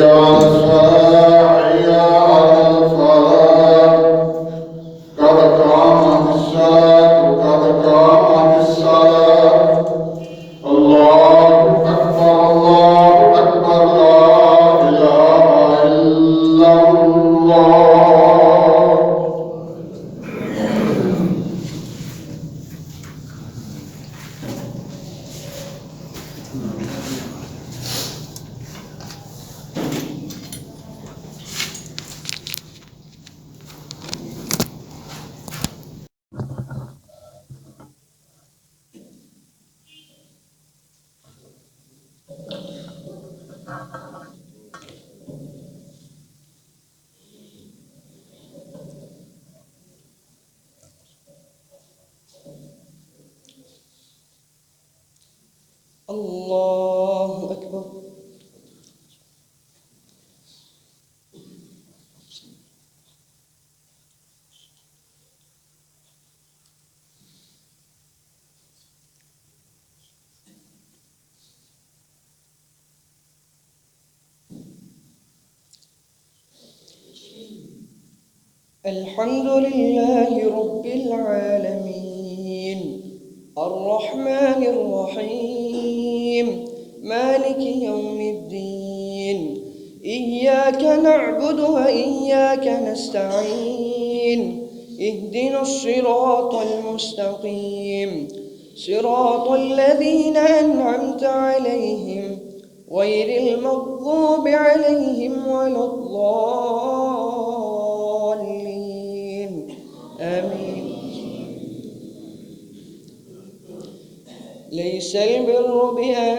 على الفلاح حي على الفلاح قد قامت الصلاة قد قامت الصلاة الله أكبر الله أكبر لا إله إلا الله. الله أكبر. الحمد لله رب العالمين الرحمن الرحيم مالك يوم الدين إياك نعبد وإياك نستعين اهدنا الصراط المستقيم صراط الذين أنعمت عليهم غير المغضوب عليهم ولا الضالين آمين. ليس البر بأن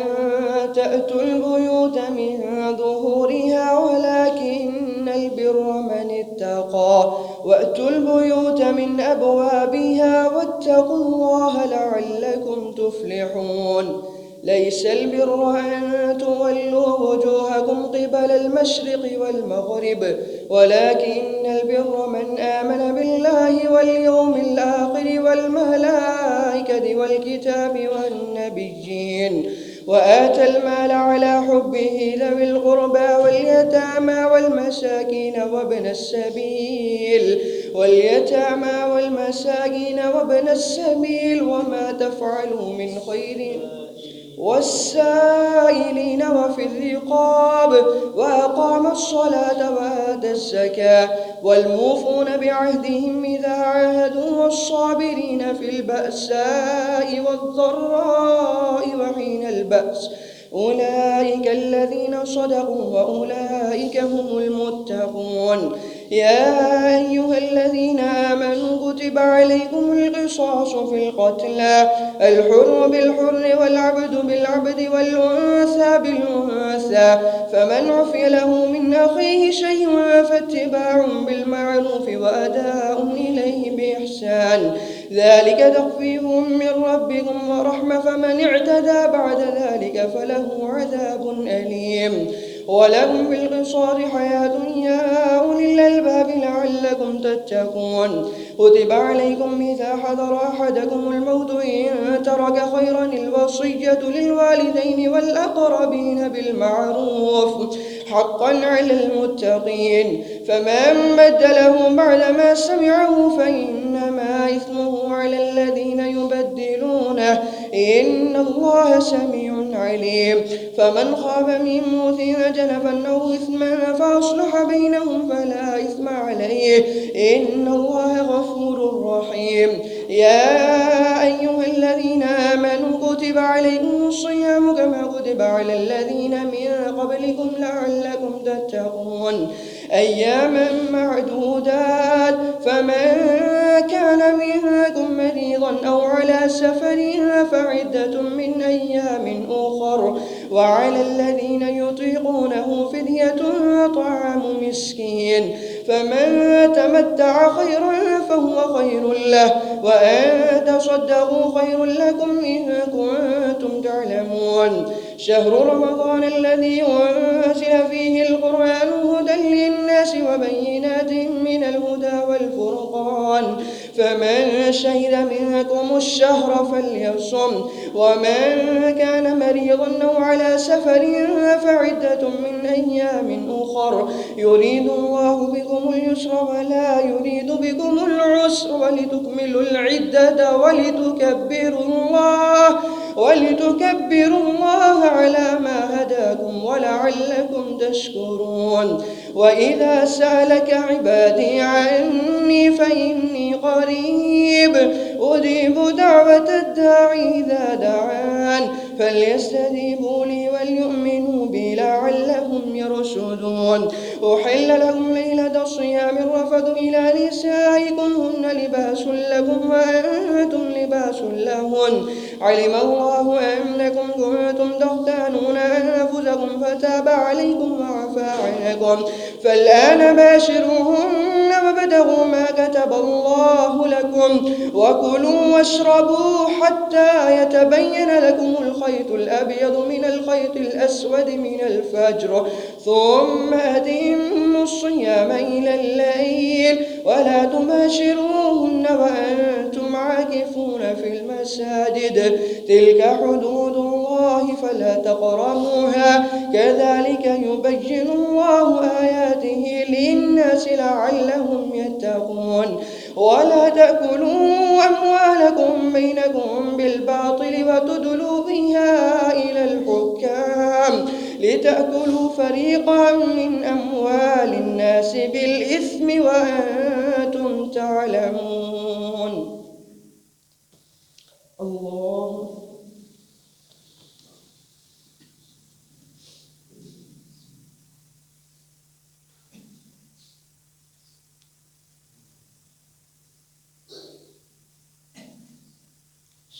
تأتوا البيوت من ظهورها ولكن البر من اتقى وأتوا البيوت من أبوابها واتقوا الله لعلكم تفلحون. ليس البر أن تولوا وجوهكم قبل المشرق والمغرب ولكن البر من آمن بالله واليوم الآخر والملائكة والكتاب والنبيين وآتى المال على حبه ذوي القربى واليتامى والمساكين وابن السبيل وما تفعلوا من خير والسائلين وفي الرقاب وأقام الصلاة وآتى الزكاة والموفون بعهدهم إذا عاهدوا والصابرين في البأساء والضراء وحين البأس أولئك الذين صدقوا وأولئك هم المتقون. يا أيها الذين آمنوا كتب عليكم القصاص في القتلى الحر بالحر والعبد بالعبد والأنثى بالأنثى فمن عفي له من أخيه شيء فاتباع بالمعروف وأداء إليه بإحسان ذلك تخفيف من ربكم ورحمة فمن اعتدى بعد ذلك فله عذاب أليم ولهم في القصاص حياة يا أولي الألباب لعلكم تتقون. كتب عليكم إذا حضر أحدكم الموت إن ترك خيرا الوصية للوالدين والأقربين بالمعروف حقا على المتقين فمن بدله بعدما سمعه فإنما إثمه على الذين يبدلونه إن الله سميع عليم. فمن خاف من موت جنفا أو إثما فأصلح بينهم فلا إثم عليه إن الله غفور رحيم. يا أيها الذين آمنوا كتب عليكم الصيام كما كتب على الذين من قبلكم لعلكم تتقون أياما معدودات فمن كان منكم مريضا أو على سفر فعدة من أيام أخر وعلى الذين يطيقونه فدية طعام مسكين فمن تمتع خيرا فهو خير له وأن تصدقوا خير لكم إن كنتم تعلمون. شهر رمضان الذي أنزل فيه القرآن هدى للناس وبينات من الهدى والفرقان فمن شهد منكم الشهر فليصم ومن كان مريضا أو على سفر فعدة من أيام أخر يريد الله بكم اليسر ولا يريد بكم العسر ولتكملوا العدة ولتكبروا الله على ما هداكم ولعلكم تشكرون. وإذا سألك عبادي عني فإني قريب أجيب دعوة الداعي إذا دعان فليستجيبوا لي وليؤمنوا بي لعلهم يرشدون. أحل لكم ليلة الصيام الرفث إلى نسائكم هن لباس لكم وأنتم لباس لهن علم الله أنكم كنتم تختانون أنفسكم فتاب عليكم وعفى عنكم فالآن باشروهن وابتغوا ما كتب الله لكم وكلوا واشربوا حتى يتبين لكم الخيط الأبيض من الخيط الأسود من الفجر ثم أتموا الصيام إلى الليل ولا تباشروهن وأنتم عاكفون في المساجد تلك حدود الله فلا تقربوها كذلك يبين الله آياته للناس لعلهم يتقون. ولا تأكلوا أموالكم بينكم بالباطل وتدلوا بها إلى الحكام لتأكلوا فريقا من أموال الناس بالإثم وأنتم تعلمون. الله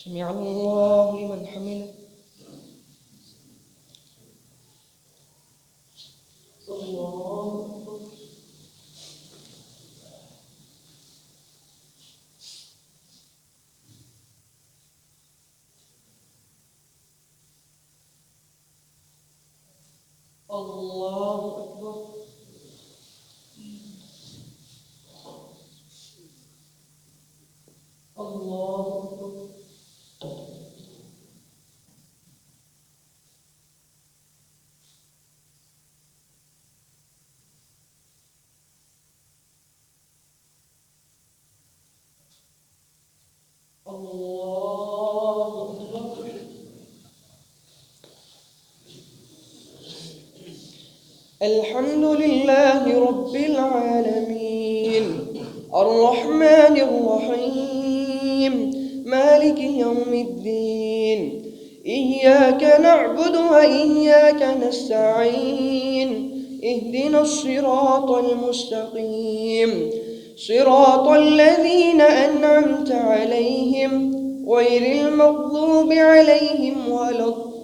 سمع الله لمن حمده. الله الله أكبر. الله أكبر. الله أكبر. الحمد لله رب العالمين الرحمن الرحيم مالك يوم الدين إياك نعبد وإياك نستعين اهدنا الصراط المستقيم صراط الذين أنعمت عليهم غير المغضوب عليهم ولا الضالين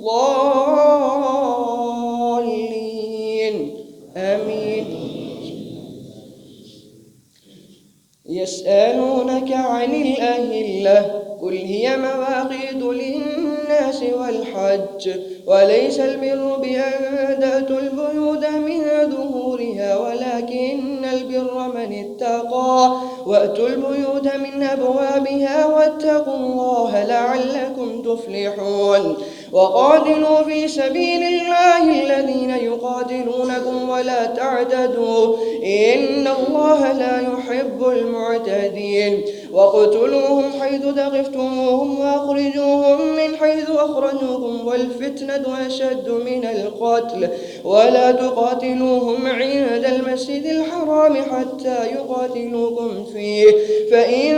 آمين. يسألونك عن الأهلة قل هي مواقيت للناس والحج وليس البر بأن تأتوا البيوت من ظهورها ولكن البر من اتقى وأتوا البيوت من أبوابها واتقوا الله لعلكم تفلحون. وقاتلوا في سبيل الله الذين يقاتلونكم ولا تعتدوا إن الله لا يحب المعتدين. واقتلوهم حيث ثقفتموهم وأخرجوهم من حيث أخرجوكم والفتنة أشد من القتل ولا تقاتلوهم عند المسجد الحرام حتى يقاتلوكم فيه فإن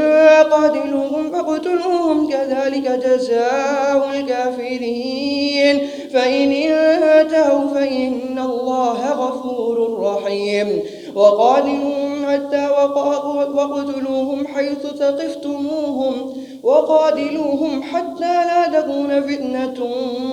قاتلوهم فاقتلوهم كذلك جزاء الكافرين فإن انتهوا فإن الله غفور رحيم. وقاتلوهم حتى وقتلوهم حيث ثقفتموهم وقاتلوهم حتى لا تكون فتنة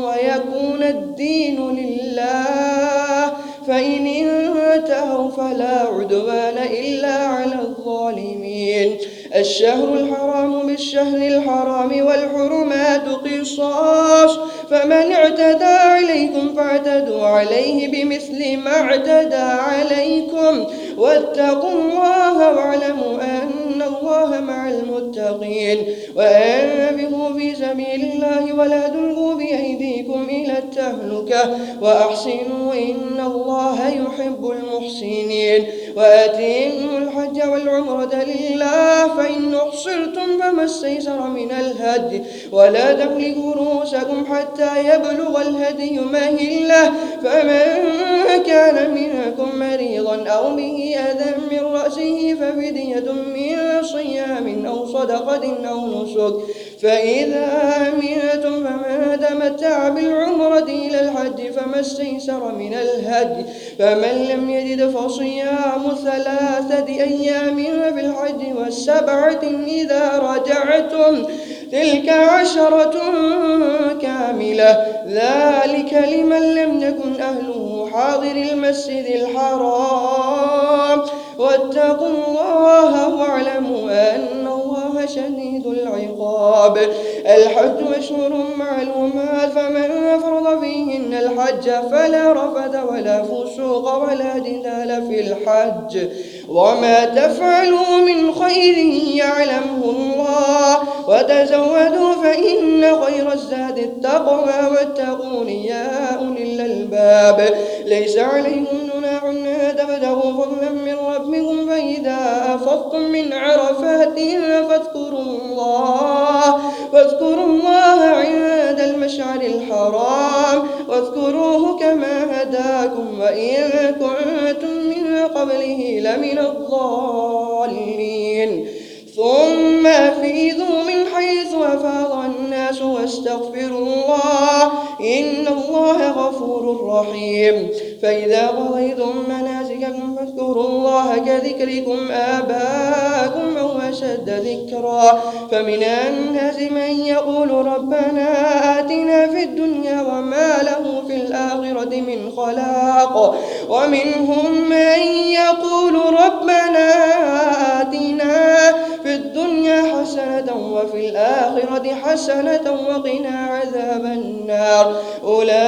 ويكون الدين لله فإن انتهوا فلا عدوان إلا على الظالمين. الشهر الحرام بالشهر الحرام والحرمات قصاص فمن اعتدى عليكم فاعتدوا عليه بمثل ما اعتدى عليكم واتقوا الله واعلموا أن الله الله مع المتقين وأنفقوا في سبيل الله ولا تلقوا بأيديكم إلى التهلكة وأحسنوا إن الله يحب المحسنين وأتموا الحج والعمرة لله فإن أحصرتم فما استيسر من الهدي ولا تحلقوا رؤوسكم حتى يبلغ الهدي مهله فمن كان منكم مريضا أو به أذى من رأسه ففدية من صيام أو صدقة أو نسك فإذا أمنتم فمن تمتع بالعمرة إلى الحج فما استيسر من الهدي فمن لم يجد فصيام 3 أيام في الحج والسبعة إذا رجعتم تلك 10 كاملة ذلك لمن لم يكن أهله حاضر المسجد الحرام واتقوا الله واعلموا أن الله شديد العقاب الحج أشهر معلومات فمن فرض فيهن الحج فلا رفث ولا فسوق ولا جدال في الحج وما تفعلوا من خير يعلمه الله وتزودوا فإن خير الزاد التقوى واتقون يا أولي الألباب ليس عليكم جناح أن تبتغوا فضلا من ربكم فإذا أفضتم من عرفات فاذكروا الله عند المشعر الحرام واذكروه كما هداكم وإن كنتم من قبله لمن الضالين ثم أفيضوا من حيث أفاض الناس واستغفروا الله إن الله غفور رحيم فإذا قضيتم مناسككم فاذكروا الله كذكركم آباءكم أو أشد ذكرا فمن الناس من يقول ربنا آتنا في الدنيا وما له في الآخرة من خلاق ومنهم من يقول ربنا آتنا في الدنيا حسنة وفي الآخرة حسنة وقنا عذاب النار أولئك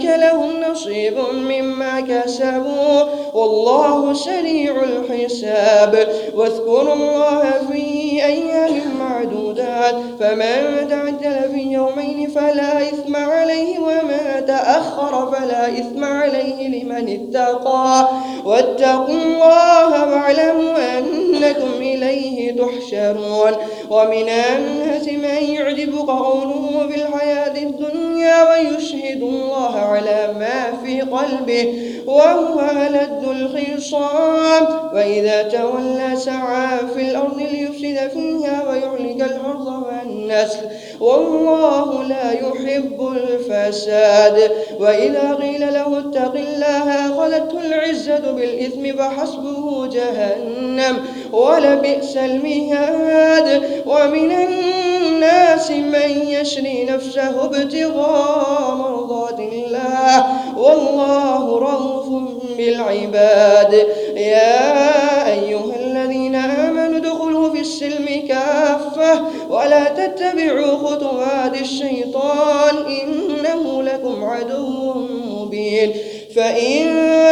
لهم نصيب مما كسبوا والله سريع الحساب واذكروا الله في أيام معدودات فمن تعجل في يومين فلا إثم عليه وما تأخر فلا إثم عليه لمن اتقى واتقوا الله واعلموا أنكم إليه تحشرون ومن الناس من يعجبك قوله في الحياة الدنيا ويشهد الله على ما في قلبه وهو ألد الخصام وإذا تولى سعى في الأرض ليفسد فيها ويهلك الحرث والنسل والله لا يحب الفساد وإذا قيل له اتق الله أخذته العزة بالإثم فحسبه جهنم ولبئس المهاد ومن الناس من يشري نفسه ابتغاء مرضات الله والله رؤوف بالعباد يا أيها الذين آمنوا ادخلوا في السلم كافة ولا تتبعوا خطوات الشيطان إنه لكم عدو مبين فإن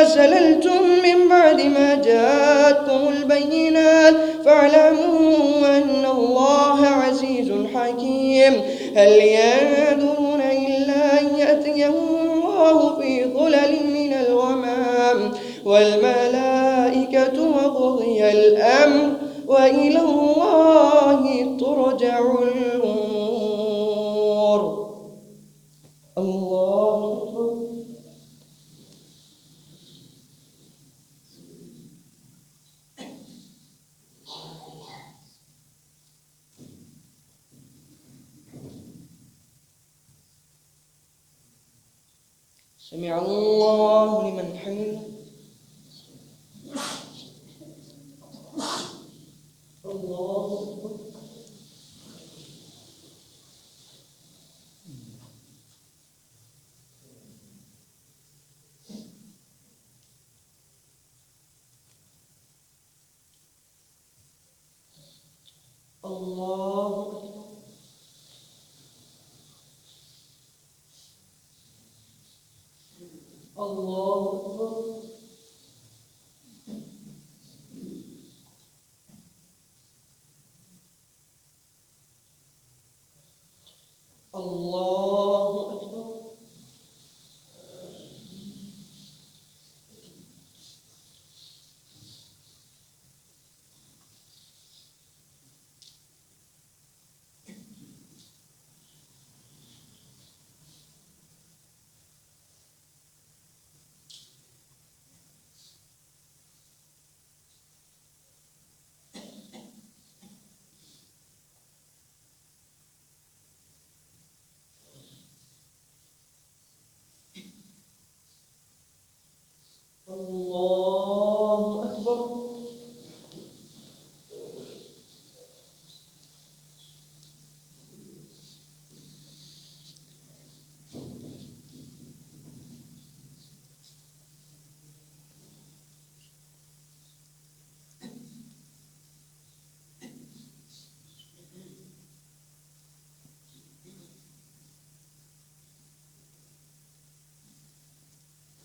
زللتم من بعد ما جاءتكم البينات فاعلموا أن الله عزيز حكيم هل ينظرون إلا أن يأتيهم الله في ظلل من الغمام والملائكة وقضي الأمر وإلى الله ترجع الأمور الله أكبر سمع الله لمن حمده الله أكبر الله أكبر الله أكبر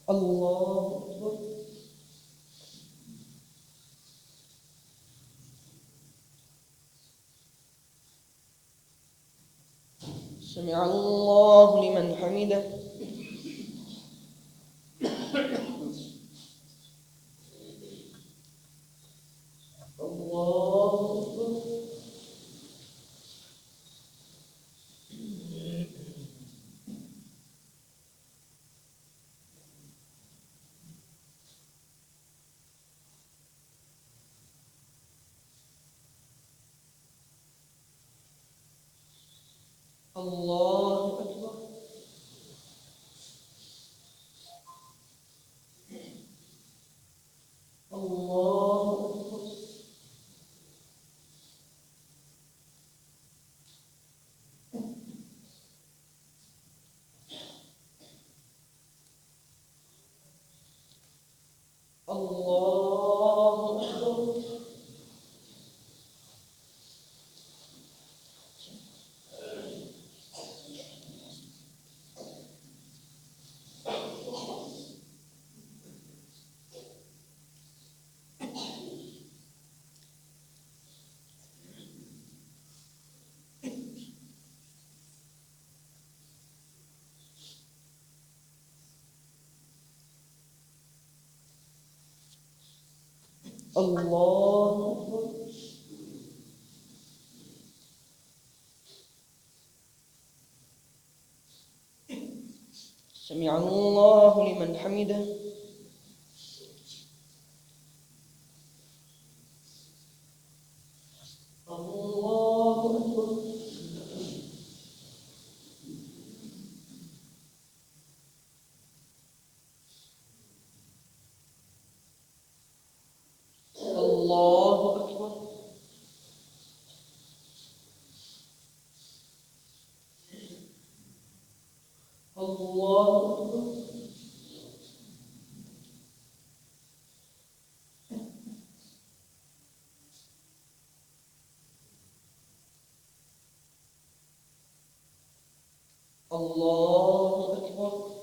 الله أكبر. سمع الله لمن حمده. الله أكبر. الله أكبر. الله أكبر. الله أكبر. الله أكبر. سمع الله لمن حمده. الله أكبر. الله أكبر. الله أكبر. الله أكبر.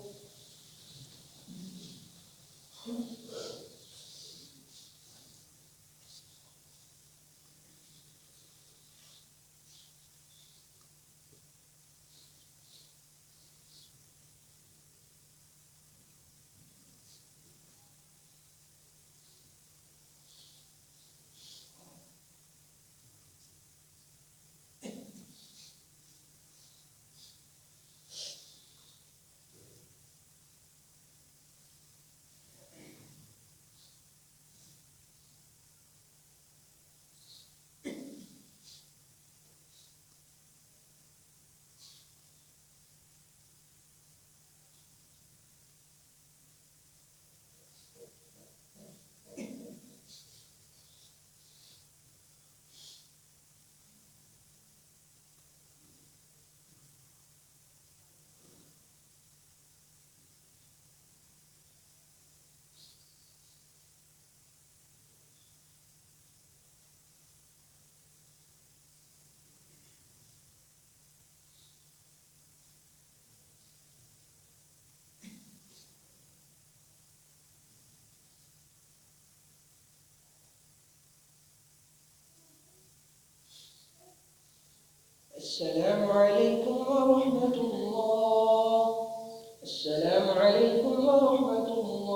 السلام عليكم ورحمة الله. السلام عليكم ورحمة الله.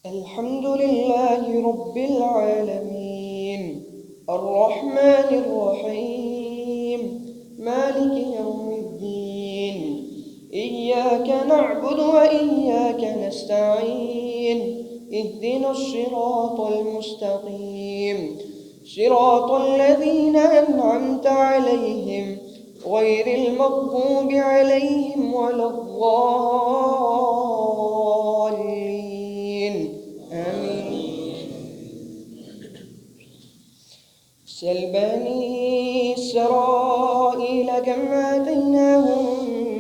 الحمد لله رب العالمين الرحمن الرحيم مالك يوم الدين إياك نعبد وإياك نستعين اهدنا الصراط المستقيم صراط الذين أنعمت عليهم غير المغضوب عليهم ولا الضالين آمين. سل بني إسرائيل كم آتيناهم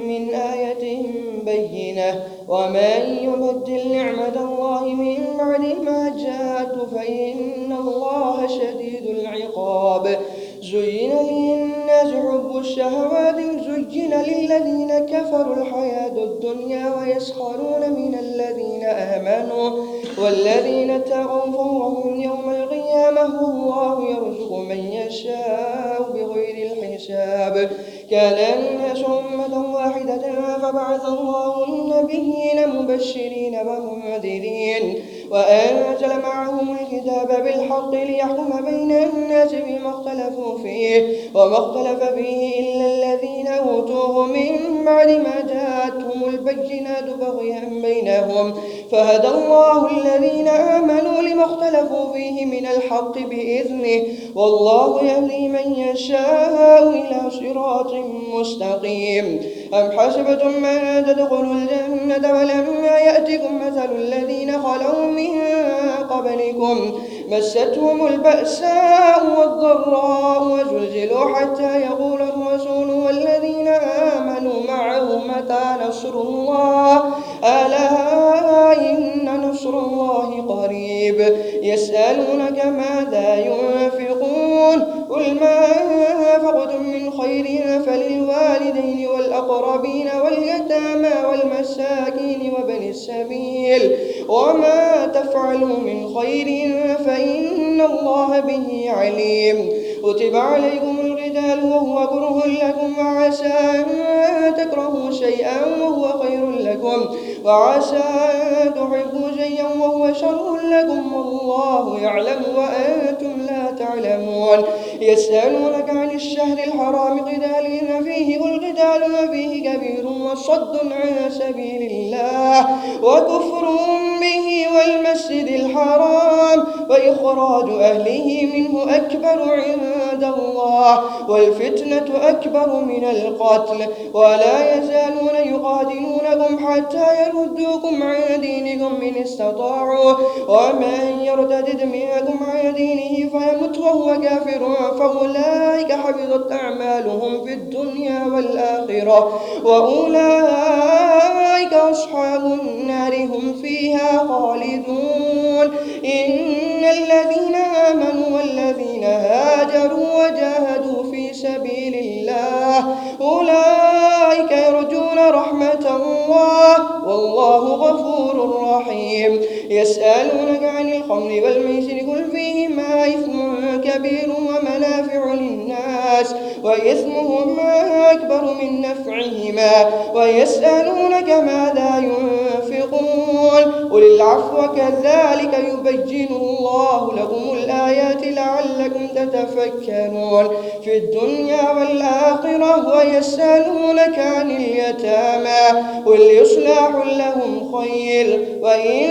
من آية بينة ومن يبدل نعمة الله من بعد ما جاءته فإن الله شديد العقاب. زين للناس حب الشهوات زين للذين كفروا الحياة الدنيا ويسخرون من الذين آمنوا والذين اتقوا فوقهم يوم القيامة والله يرزق من يشاء بغير الحساب. كان الناس أمة واحدة فبعث الله النبيين مبشرين ومنذرين وأنزل معهم الكتاب بالحق ليحكم بين الناس فيما اختلفوا فيه وما اختلف فيه إلا الذين أوتوه من بعد ما جاءتهم البينات بغيا بينهم فهدى الله الذين آمنوا لما اختلفوا فيه من الحق بإذنه والله يهدي من يشاء إلى صراط مستقيم. أم حسبتم أن تدخلوا الجنة ولما يأتكم مثل الذين خلوا من قبلكم مستهم البأساء والضراء وزلزلوا حتى يقول الرسول والذين آمنوا معه متى نصر الله ألا إن نصر الله قريب. يسألونك ماذا ينفقون قل ما أنفقتم من خير فللوالدين والأقربين واليتامى والمساكين وابن السبيل وما تفعلوا من خير فإن الله به عليم. كتب عليكم القتال وهو كره لكم وعسى أن تكرهوا شيئا وهو خير لكم وعسى أن تحبوا شيئا وهو شر لكم والله يعلم وأنتم لا تعلمون. يسألونك عن الشهر الحرام قتال فيه قل قتال فيه كبير وصد عن سبيل الله وكفر به والمسجد الحرام وإخراج أهله منه أكبر عند الله والفتنة أكبر من القتل ولا يزالون يقاتلونكم حتى يردوكم عن دينكم إن استطاعوا ومن يرتد منكم عن دينه فيمت وهو كافر فأولئك حبطت أعمالهم في الدنيا والآخرة وأولئك أصحاب النار هم فيها خالدون. إن الذين آمنوا والذين هاجروا وجاهدوا في سبيل الله أولئك يرجون رحمة الله والله غفور رحيم. يسألونك عن الخمر والميسر قل فيهما إثم كبير ومنافع للناس وإثمهما أكبر من نفعهما ويسألونك ماذا ينفقون قل العفو كذلك يبين الله لكم الآيات لعلكم تتفكرون في الدنيا والآخرة. ويسألونك عن اليتامى قل إصلاح لهم خير وإن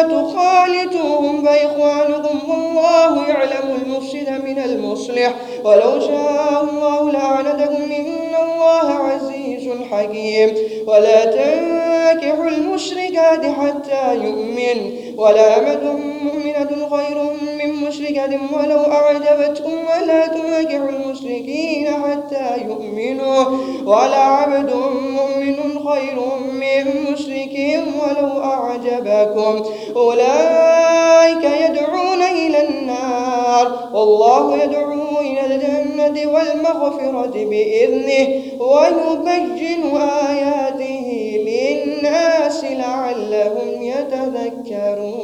تخالطوهم فإخوانكم والله يعلم المفسد من المصلح ولو شاء الله لعنتكم إن الله عزيز حكيم. ولا تنكحوا المشركات حتى يؤمن ولا أمة مؤمنة خير من مشركة ولو أعجبتكم ولا تنكحوا المشركين حتى يؤمنوا ولا عبد مؤمن خير من مشرك ولو أعجبكم أولئك يدعون إلى النار والله يدعو إلى الجنة والمغفرة بإذنه ويبين آياته للناس لعلهم يتذكرون.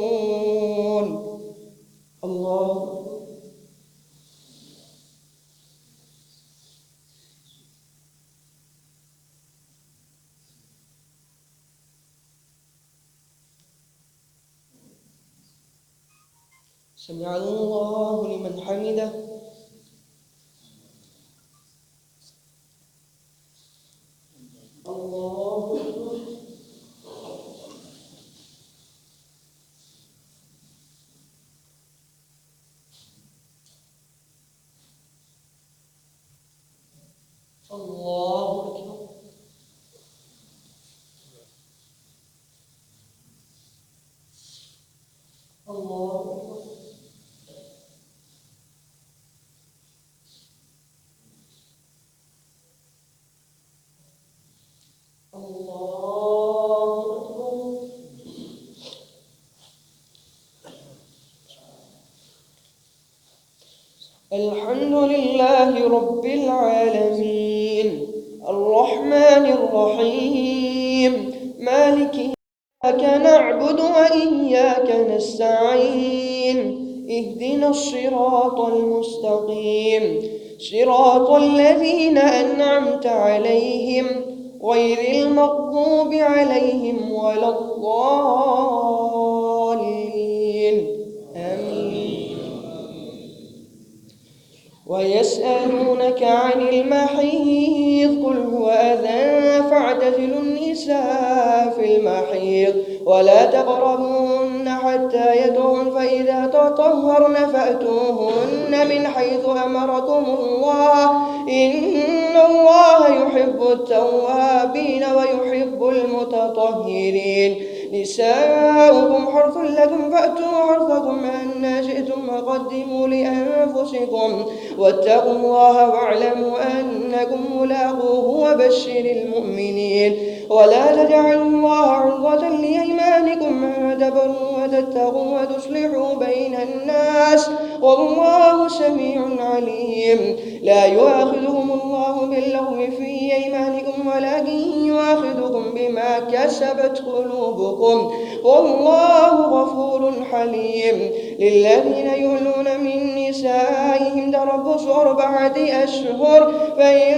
الله سمع الله لمن حمده. الله أكبر. الله أكبر. الله أكبر. الله أكبر. الحمد لله رب العالمين الرحمن الرحيم مالك إياك نعبد وإياك نستعين اهدنا الصراط المستقيم صراط الذين أنعمت عليهم غير المغضوب عليهم ولا الضالين آمين. ويسألونك عن المحيض قل هو أذى فاعتزلوا النساء في المحيض ولا تقربوهن حتى يطهرن فإذا تطهرن فأتوهن من حيث أمركم الله إن الله يحب التوابين ويحب المتطهرين. نساؤكم حرث لكم فأتوا حرثكم أن شئتم وقدموا لأنفسكم واتقوا الله واعلموا أنكم ملاقوه وبشر المؤمنين. ولا تجعلوا الله عرضة لأيمانكم أن تبروا وتتقوا وتصلحوا بين الناس والله سميع عليم. لا يؤاخذكم الله باللغو في أيمانكم ولكن يؤاخذكم بما كسبت قلوبكم والله غفور حليم. للذين يؤلون من نسائهم تربص 4 أشهر فإن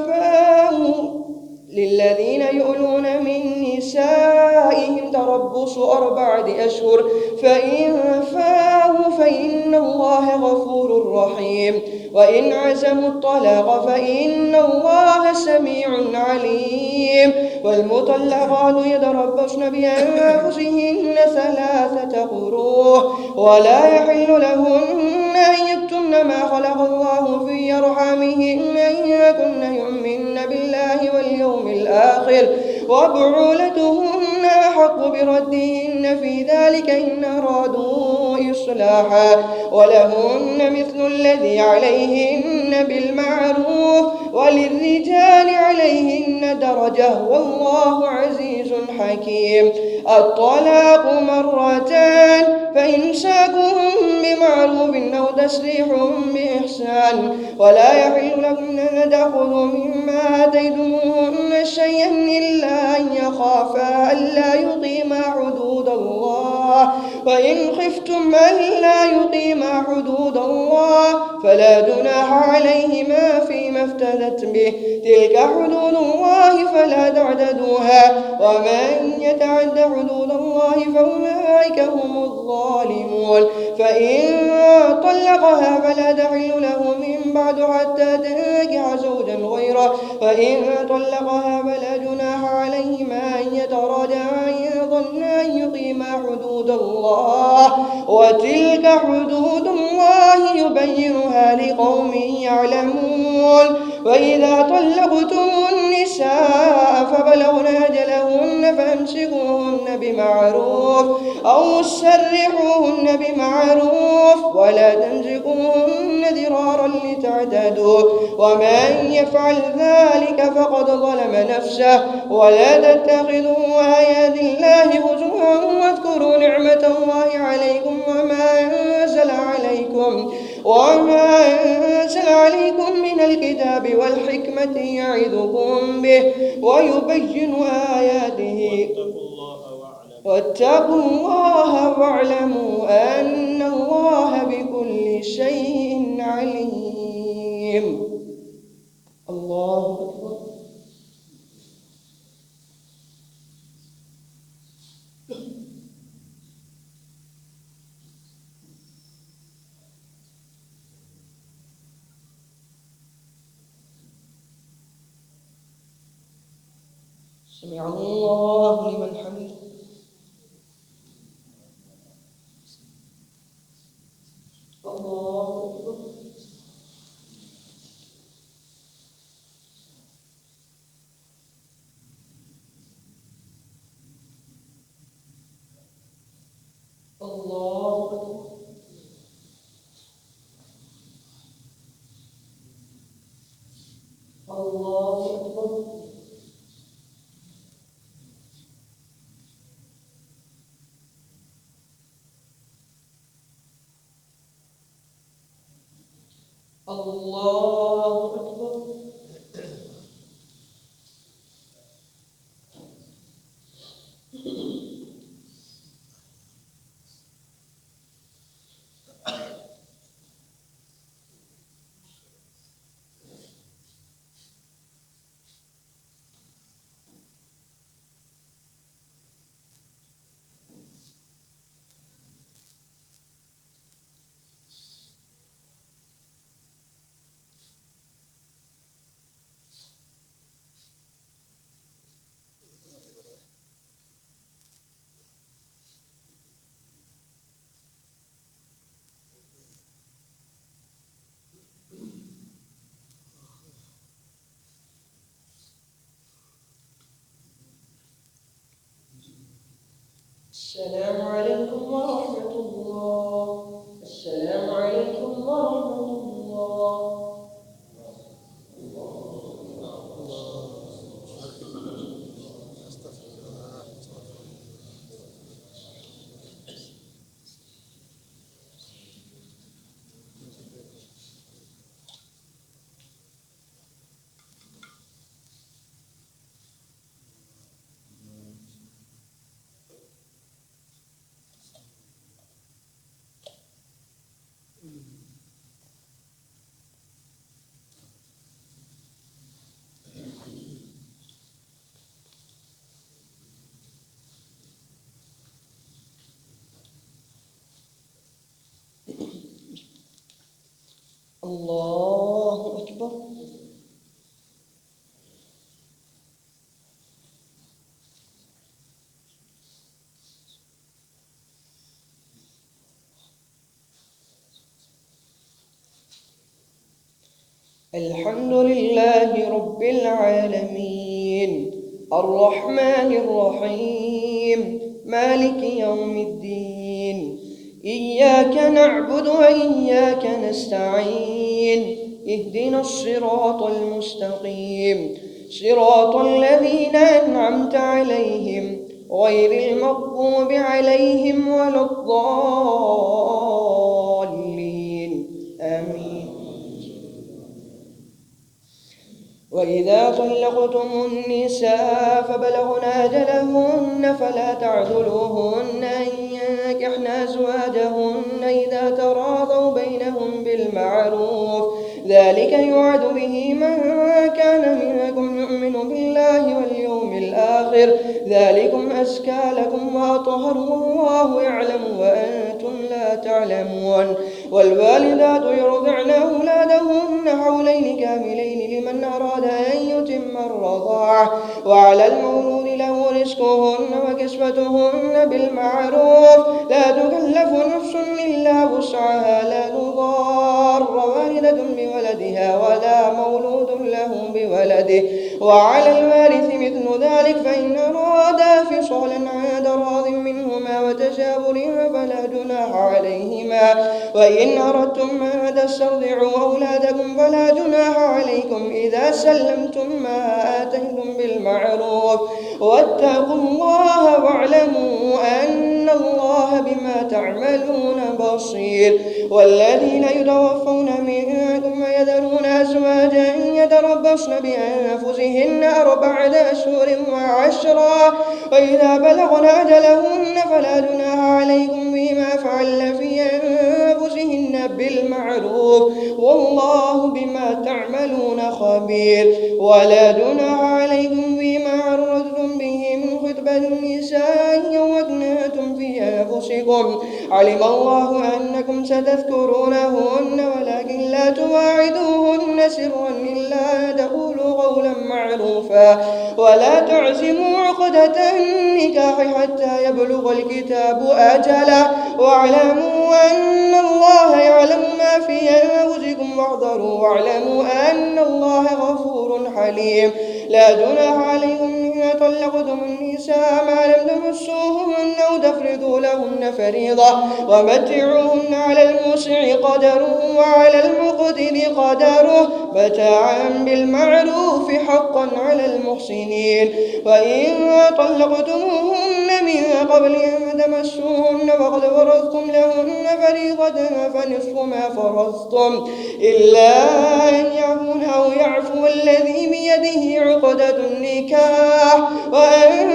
فاءوا للذين يؤلون من نسائهم تربص 4 أشهر فإن فاءوا فإن الله غفور رحيم. وإن عزموا الطلاق فإن الله سميع عليم. والمطلقات يتربصن بأنفسهن 3 قروء ولا يحل لهن أن يكتمن ما خلق الله في أرحامهن إن يكن يؤمن بالله واليوم الآخر وبعولتهن أحق بردهن في ذلك إن أرادوا إصلاحا ولهن مثل الذي عليهن بالمعروف وللرجال عليهن درجة والله عزيز حكيم. الطلاق 2 فإمساكهم بمعروف أو تسريح بإحسان ولا يحل لكم أن تأخذوا مما آتيتموهن شيئا إلا أن يخافا ألا يقيما حدود الله فإن خفتم ألا يقيما حدود الله فلا جناح عليهما فيما افتدت به تلك حدود الله فلا تعتدوها ومن يتعد حدود الله فأولئك هم الظالمون. فإن طلقها فلا تحل له من بعد حتى تنكح زوجا غيره فإن طلقها فلا جناح عليهما أن يتراجعا إن ظنا أن يقيما حدود الله وتلك حدود الله يبينها لقوم يعلمون. وإذا طلقتم النساء فبلغن أجلهن فأمسكوهن بمعروف أو سرحوهن بمعروف ولا تمسكوهن ضرارا لتعتدوا ومن يفعل ذلك فقد ظلم نفسه. ولا تتخذوا آيات الله هزوا واذكروا نعمة الله عليكم وما أنزل عليكم من الكتاب والحكمة يعظكم به ويبين آياته واتقوا الله واعلموا أن الله بكل شيء عليم. الله أكبر. سمع الله لمن حمده. الله أكبر. الله أكبر. الله أكبر. الله أكبر. السلام عليكم ورحمة الله. السلام عليكم ورحمة الله. الله أكبر. الحمد لله رب العالمين الرحمن الرحيم مالك يوم الدين. إياك نعبد وإياك نستعين. اهدنا الصراط المستقيم صراط الذين أنعمت عليهم غير المغضوب عليهم ولا الضالين. آمين. وإذا طلقتم النساء فبلغن أجلهن فلا تعذلوهن أن ينكحن أزواجهن إذا تراضوا بينهم بالمعروف، ذلك يوعد به من كان منكم يؤمن بالله واليوم الآخر، ذلكم أزكى لكم وأطهر والله يعلم وأنتم لا تعلمون. والوالدات يرضعن أولادهن حولين كاملين لمن أراد أن يتم الرضاعة، وعلى المولود له رزقهن وكسوتهن بالمعروف، لا تكلف نفس إلا وسعها، لا تضار والدة بولدها ولا مولود له بولده، وعلى الوارث مثل ذلك فإن أرادا فصالا عن تراض منهما وتشاور فلا جناح عليهما، وإن أردتم أن تسترضعوا أولادكم فلا جناح عليكم إذا سلمتم ما آتيتم بالمعروف، واتقوا الله واعلموا أن الله بما تعملون بصير. والذين يتوفون منكم ويذرون أزواجا يتربصن بأنفسهن 4 أشهر وعشرا، وإذا بلغن أجلهن فلا جناح عليكم فيما فعلن في أنفسهن بالمعروف، والله بما تعملون خبير. ولا جناح عليكم فيما عرضتم به من خطبة النساء أو أكننتم في أنفسكم علم الله أنكم ستذكرونهن ولكن لا تواعدوهن سرا إلا أن تقولوا قولا معروفا ولا تعزموا عقدة النكاح حتى يبلغ الكتاب أجله واعلموا أن الله يعلم ما في أنفسكم واحذروا واعلموا أن الله غفور حليم. لا جناح عليكم إن طلقتم النساء ما لم تمسوهن أو تفرضوا لهن فريضة ومتعوهن على الموسع قدره وعلى المقتر قدره متاعا بالمعروف حقا على المحسنين. وإن طلقتموهن من قبل أن تمسوهن وقد فرضتم لهن فريضة فنصف ما فرضتم إلا أن يعفون أو يعفو الذي بيده عقدة النكاح وأن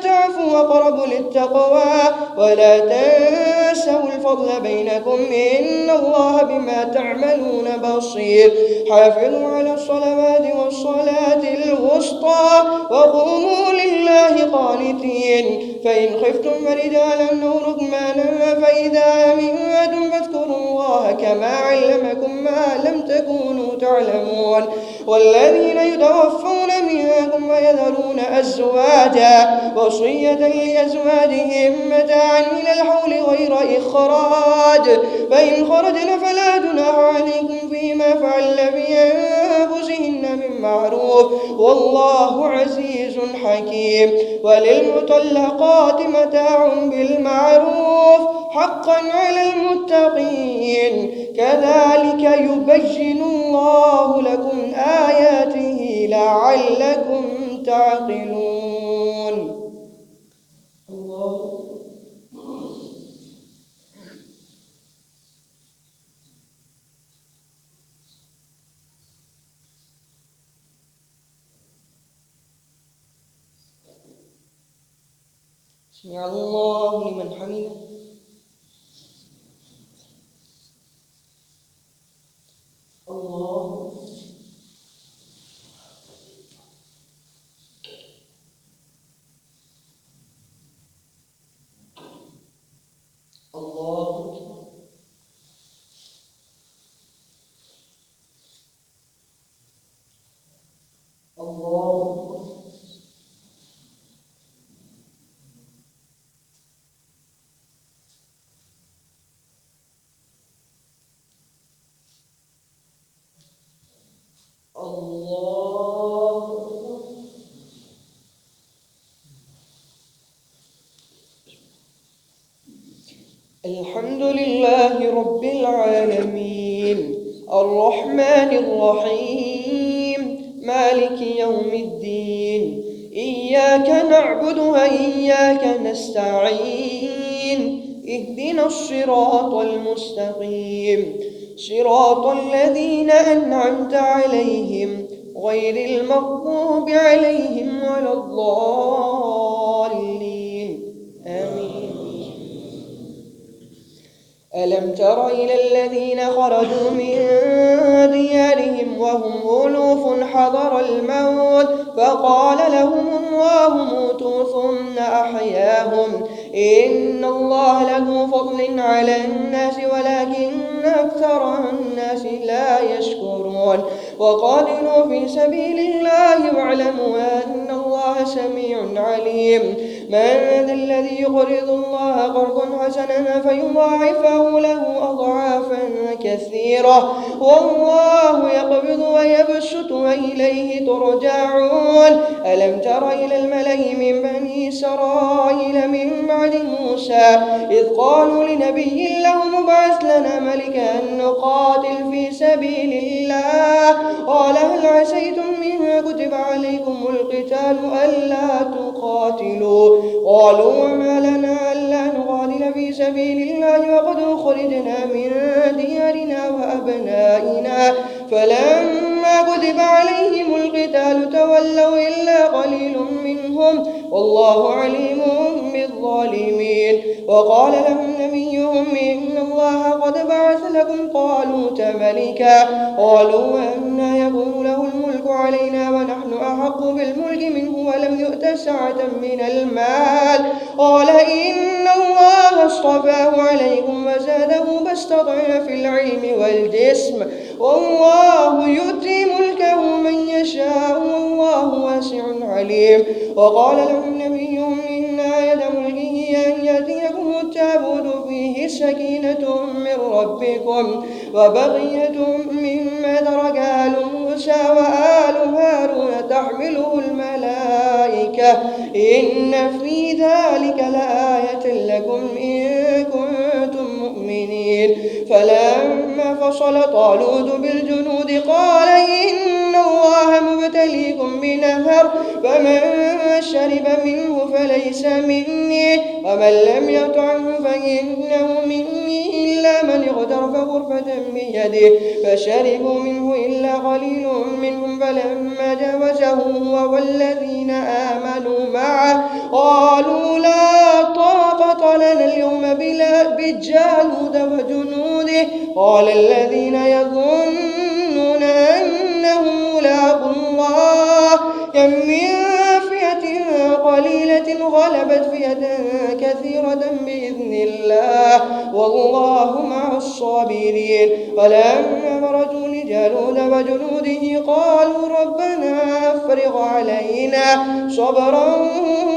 تعفوا أقرب للتقوى ولا تنسوا الفضل بينكم إن الله بما تعملون بصير. حافظوا على الصلوات والصلاة الوسطى وقوموا لله قانتين. فإن خفتم فرجالا أو ركبانا فإذا أمنتم فاذكروا الله كما علمكم ما لم تكونوا تعلمون. والذين يتوفون منكم ويذرون أزواجا وصية لأزواجهم متاعا إلى الحول غير إخراج فإن خرجن فلا جناح عليكم فيما فعلن في أنفسهن من معروف والله عزيز حكيم. وللمطلقات متاع بالمعروف حقا على المتقين كذلك يبين الله لكم آياته لعلكم تعقلون. الله سمع الله لمن حمده. الله الله الله الله. الحمد لله رب العالمين الرحمن الرحيم مالك يوم الدين إياك نعبد وإياك نستعين اهدنا الصراط المستقيم صراط الذين أنعمت عليهم غير المغضوب عليهم ولا الضالين آمين. ألم تر إلى الذين خرجوا من ديارهم وهم ألوف حضر الموت فقال لهم الله موتوا ثم أحياهم إن الله له فضل على الناس ولكن أكثر الناس لا يشكرون. وقاتلوا في سبيل الله واعلموا أن الله سميع عليم. من ذا الذي يقرض الله قرضا حسنا فيضاعفه له أضعافا كثيرة والله يقبض ويبسط وإليه ترجعون. ألم تر إلى الملأ من بني إسرائيل من بعد موسى إذ قالوا لنبي له ابعث لنا ملكا نقاتل في سبيل الله قال هل عسيتم إن كتب عليكم القتال ألا تقاتلوا قالوا وما لنا ألا نقاتل في سبيل الله وقد أخرجنا من ديارنا وأبنائنا فلما كتب عليهم القتال القتال تولوا إلا قليل منهم والله عليم بالظالمين. وقال لهم نبيهم إن الله قد بعث لكم طالوت ملكا قالوا أنى يكون له الملك علينا ونحن أحق بالملك منه ولم يؤت سعة من المال قال إن الله اصطفاه عليكم وزاده بسطة في العلم والجسم والله يؤتي ملكه من يشاء والله واسع عليم. وقال لهم نبيهم إن آية ملكه أن يأتيكم التابوت فيه سكينة من ربكم وبقية مما ترك آل موسى وآل هارون تحمله الملائكة إن في ذلك لآية لكم إن كنتم مؤمنين. فلما فصل طالوت بالجنود قال إن الله مبتليكم بنهر فمن شرب منه فليس مني ومن لم يطعمه فإنه مني إلا من اغترف غرفة بيده فشربوا منه إلا قليل منهم. فلما جاوزه هو والذين آمنوا معه قالوا لا طاقة لنا اليوم بجالوت وجنوده قال الذين يظنون أنهم ملاقو الله كم من فئة قليلة غلبت فئة كثيرة بإذن الله والله مع الصابرين. فلما برزوا لجالوت وجنوده قالوا ربنا أفرغ علينا صبرا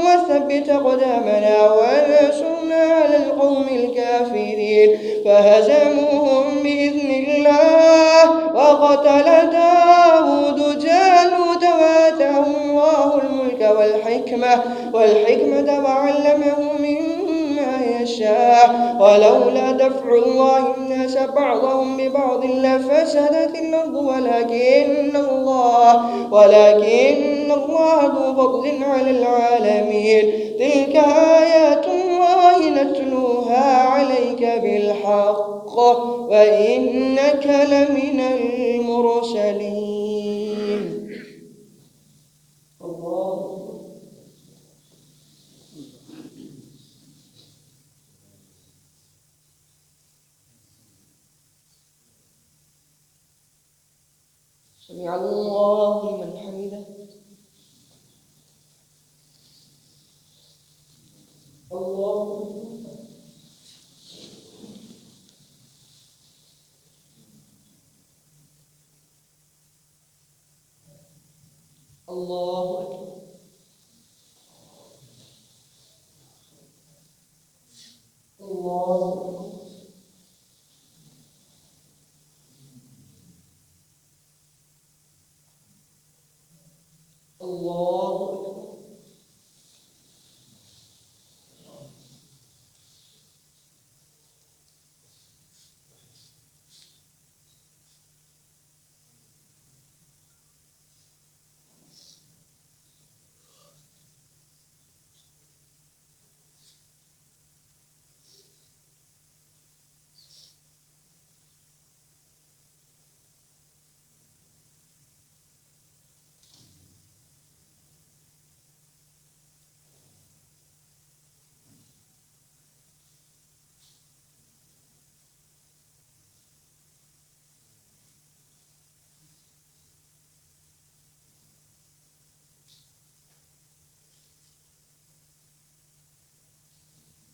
وثبت أقدامنا وانصرنا على القوم الكافرين فهزموهم بإذن الله وقتل داود جالوت وآتاه الله الملك والحكمة وعلمه مما يشاء ولولا دفع الله الناس بعضهم ببعض لفسدت الأرض ولكن الله ذو فضل على العالمين. تلك آيات الله نتلوها عليك بالحق وإنك لمن المرسلين. الله سمع الله لمن حمده. الله الله أكبر. الله أكبر. الله أكبر.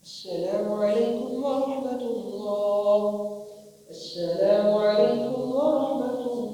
السلام عليكم ورحمة الله. السلام عليكم ورحمة الله.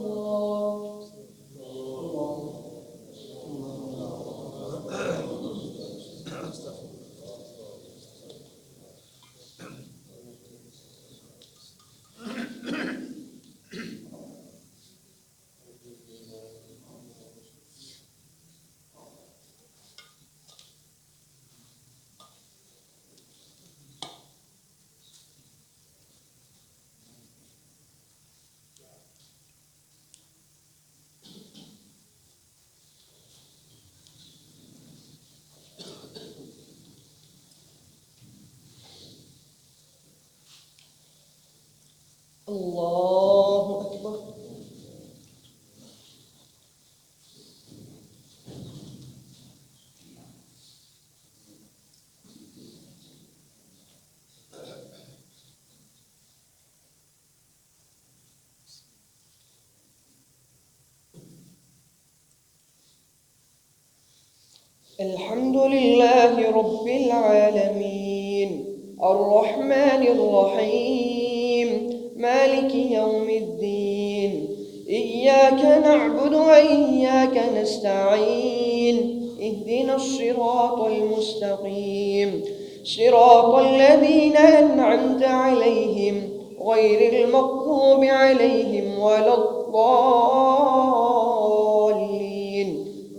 الحمد لله رب العالمين الرحمن الرحيم مالك يوم الدين إياك نعبد وإياك نستعين اهدنا الصراط المستقيم صراط الذين أنعمت عليهم غير المغضوب عليهم ولا الضالين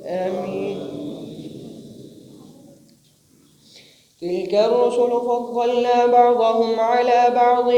آمين. تلك الرسل فضلنا بعضهم على بعض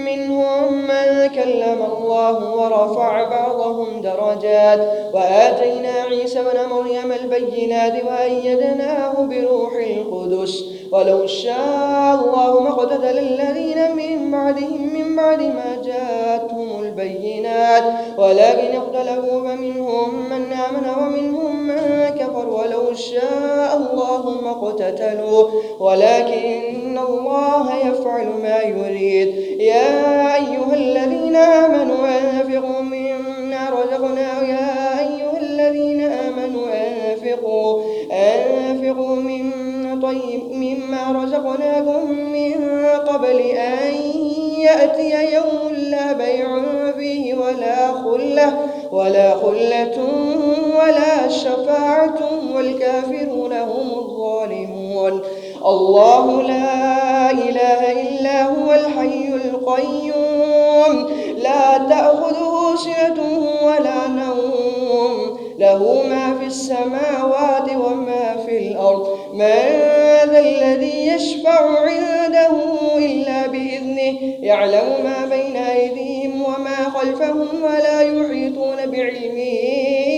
منهم من كلم الله ورفع بعضهم درجات وآتينا عيسى ابن مريم البينات وأيدناه بروح القدس ولو شاء الله ما اقتتل الذين من بعدهم من بعد ما جاءتهم البينات ولكن اختلفوا فمنهم من آمن ومنهم من كفر ولو شاء الله ما اقتتلوا ولكن الله يفعل ما يريد. يا أيها الذين آمنوا أنفقوا مما مما رزقناكم من قبل أن يأتي يوم لا بيع فيه ولا خلة ولا شفاعة والكافرون هم الظالمون. الله لا إله إلا هو الحي القيوم لا تأخذه سنة ولا نوم له ما في السماوات وما في الأرض من ذا الذي يشفع عنده إلا بإذنه يعلم ما بين أيديهم وما خلفهم ولا يحيطون بعلمه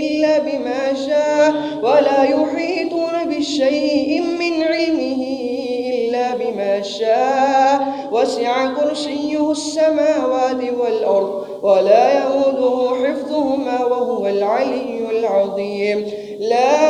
إلا بما شاء ولا يحيطون بشيء من علمه إلا بما شاء وسع كرسيه السماوات والأرض ولا يؤوده حفظهما وهو العلي العظيم. لا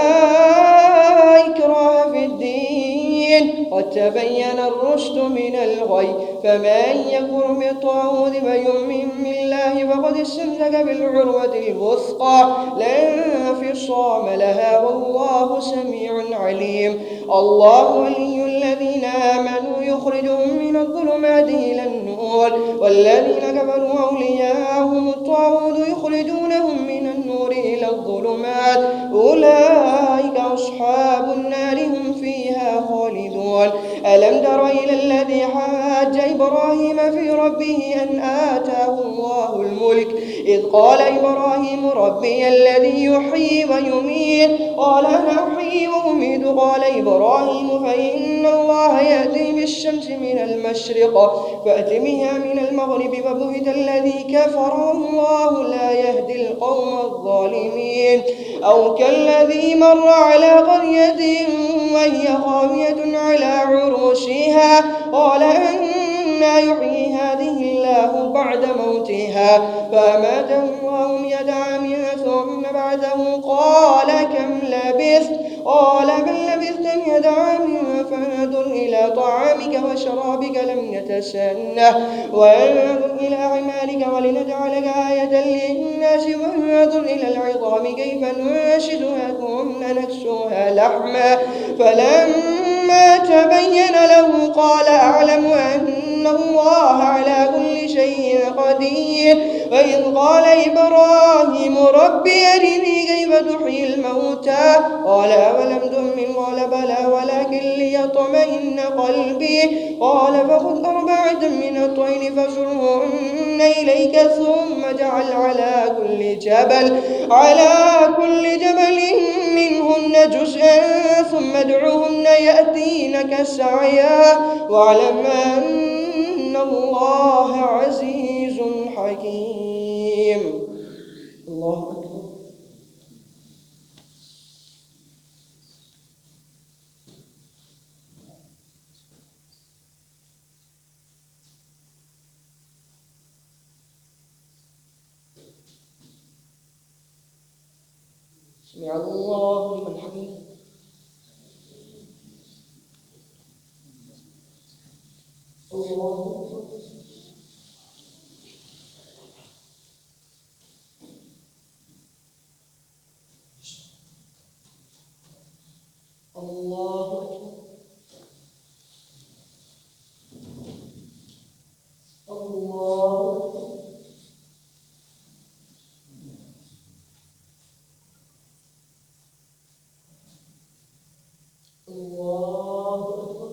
إكراه في الدين قد تبين الرشد من الغي فمن يكفر بالطاغوت فيؤمن بالله فقد استمسك بالعروة الوثقى لا انفصام لها والله سميع عليم. الله ولي الذين آمنوا يخرجهم من الظلمات إلى النور والذين كفروا أولياءهم الطاغوت يخرجونهم من النور إلى الظلمات أولئك أصحاب النار هم فيها خالدون. ألم تر إلى الذي حاج إبراهيم في ربه أن آتاه الله الملك إذ قال إبراهيم ربي الذي يحيي ويميت قال أنا أحيي وأميت قال إبراهيم فإن الله يأتي بالشمس من المشرق فأت بها من المغرب فبهت الذي كفر والله لا يهدي القوم الظالمين. أو كالذي مر على قرية وهي خاوية على عروشها قال أنى يحيي هذه الله بعد موتها فأماته الله 100 عام ثم بعده قال كم لبثت قال بل لبثت 100 عام فانظر إلى طعامك وشرابك لم يتسنه وانظر إلى حمارك ولنجعلك آية للناس وانظر إلى العظام كيف ننشزها ثم نكسوها لحما فلما تبين له قال أعلم أن الله على كل شيء قدير. وإذ قال إبراهيم ربي أرني كيف تحيي الموتى قال أولم تؤمن قال بلى ولكن ليطمئن قلبي قال فخذ 4 من الطير فصرهن إليك ثم اجعل على كل جبل منهن جزءا ثم ادعهن يأتينك سعيا واعلم أن الله عزيز حكيم. الله أكبر. سمع الله لمن حمده. الله أكبر. الله أكبر. الله أكبر. الله أكبر.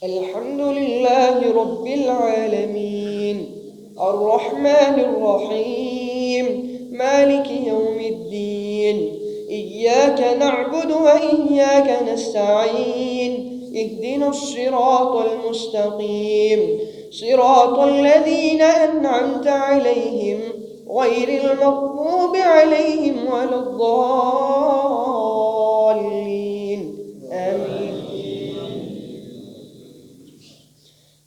الحمد لله رب العالمين الرحمن الرحيم مالك يوم الدين إياك نعبد وإياك نستعين اهدنا الصراط المستقيم صراط الذين أنعمت عليهم غير المغضوب عليهم ولا الضالين آمين.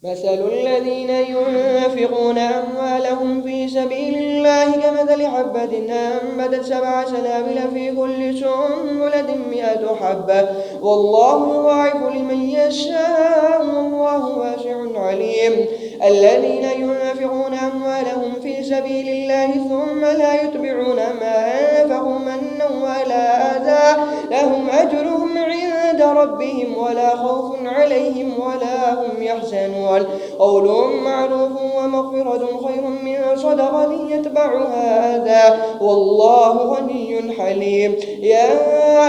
مثل الذين ينفقون أموالهم في سبيل الله كمثل حبة أنبتت 7 سنابل في كل سنبلة 100 حبة والله يضاعف لمن يشاء والله واسع عليم. الذين ينفقون أموالهم في سبيل الله ثم لا يتبعون ما أنفقوا منا ولا أذى لهم أجرهم عند ربهم ولا خوف عليهم ولا هم يحزنون. قول معروف ومغفرة خير من صدقة يتبعها أذى والله غني حليم. يا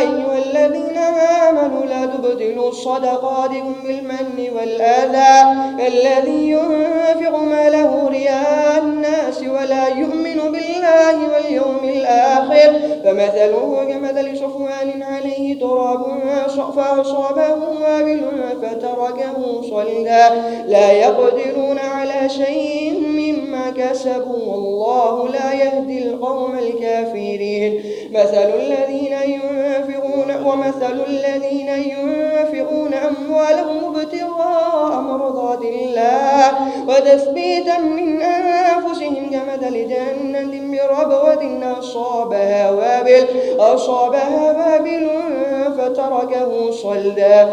أيها الذين آمنوا لا تبطلوا صدقاتكم بالمن والأذى الذي ينفق ماله رياء الناس ولا يؤمن بالله واليوم الآخر فمثله كمثل صفوان عليه تراب فأصابه وابل فتركه صلدا لا يقدرون على شيء مما كسبوا والله لا يهدي القوم الكافرين. مثل الذين ينفقون أموالهم ابتغاء مرضات الله وتثبيتا من أنفسهم كمثل جنة بربوة أصابها وابل فتركه صلدا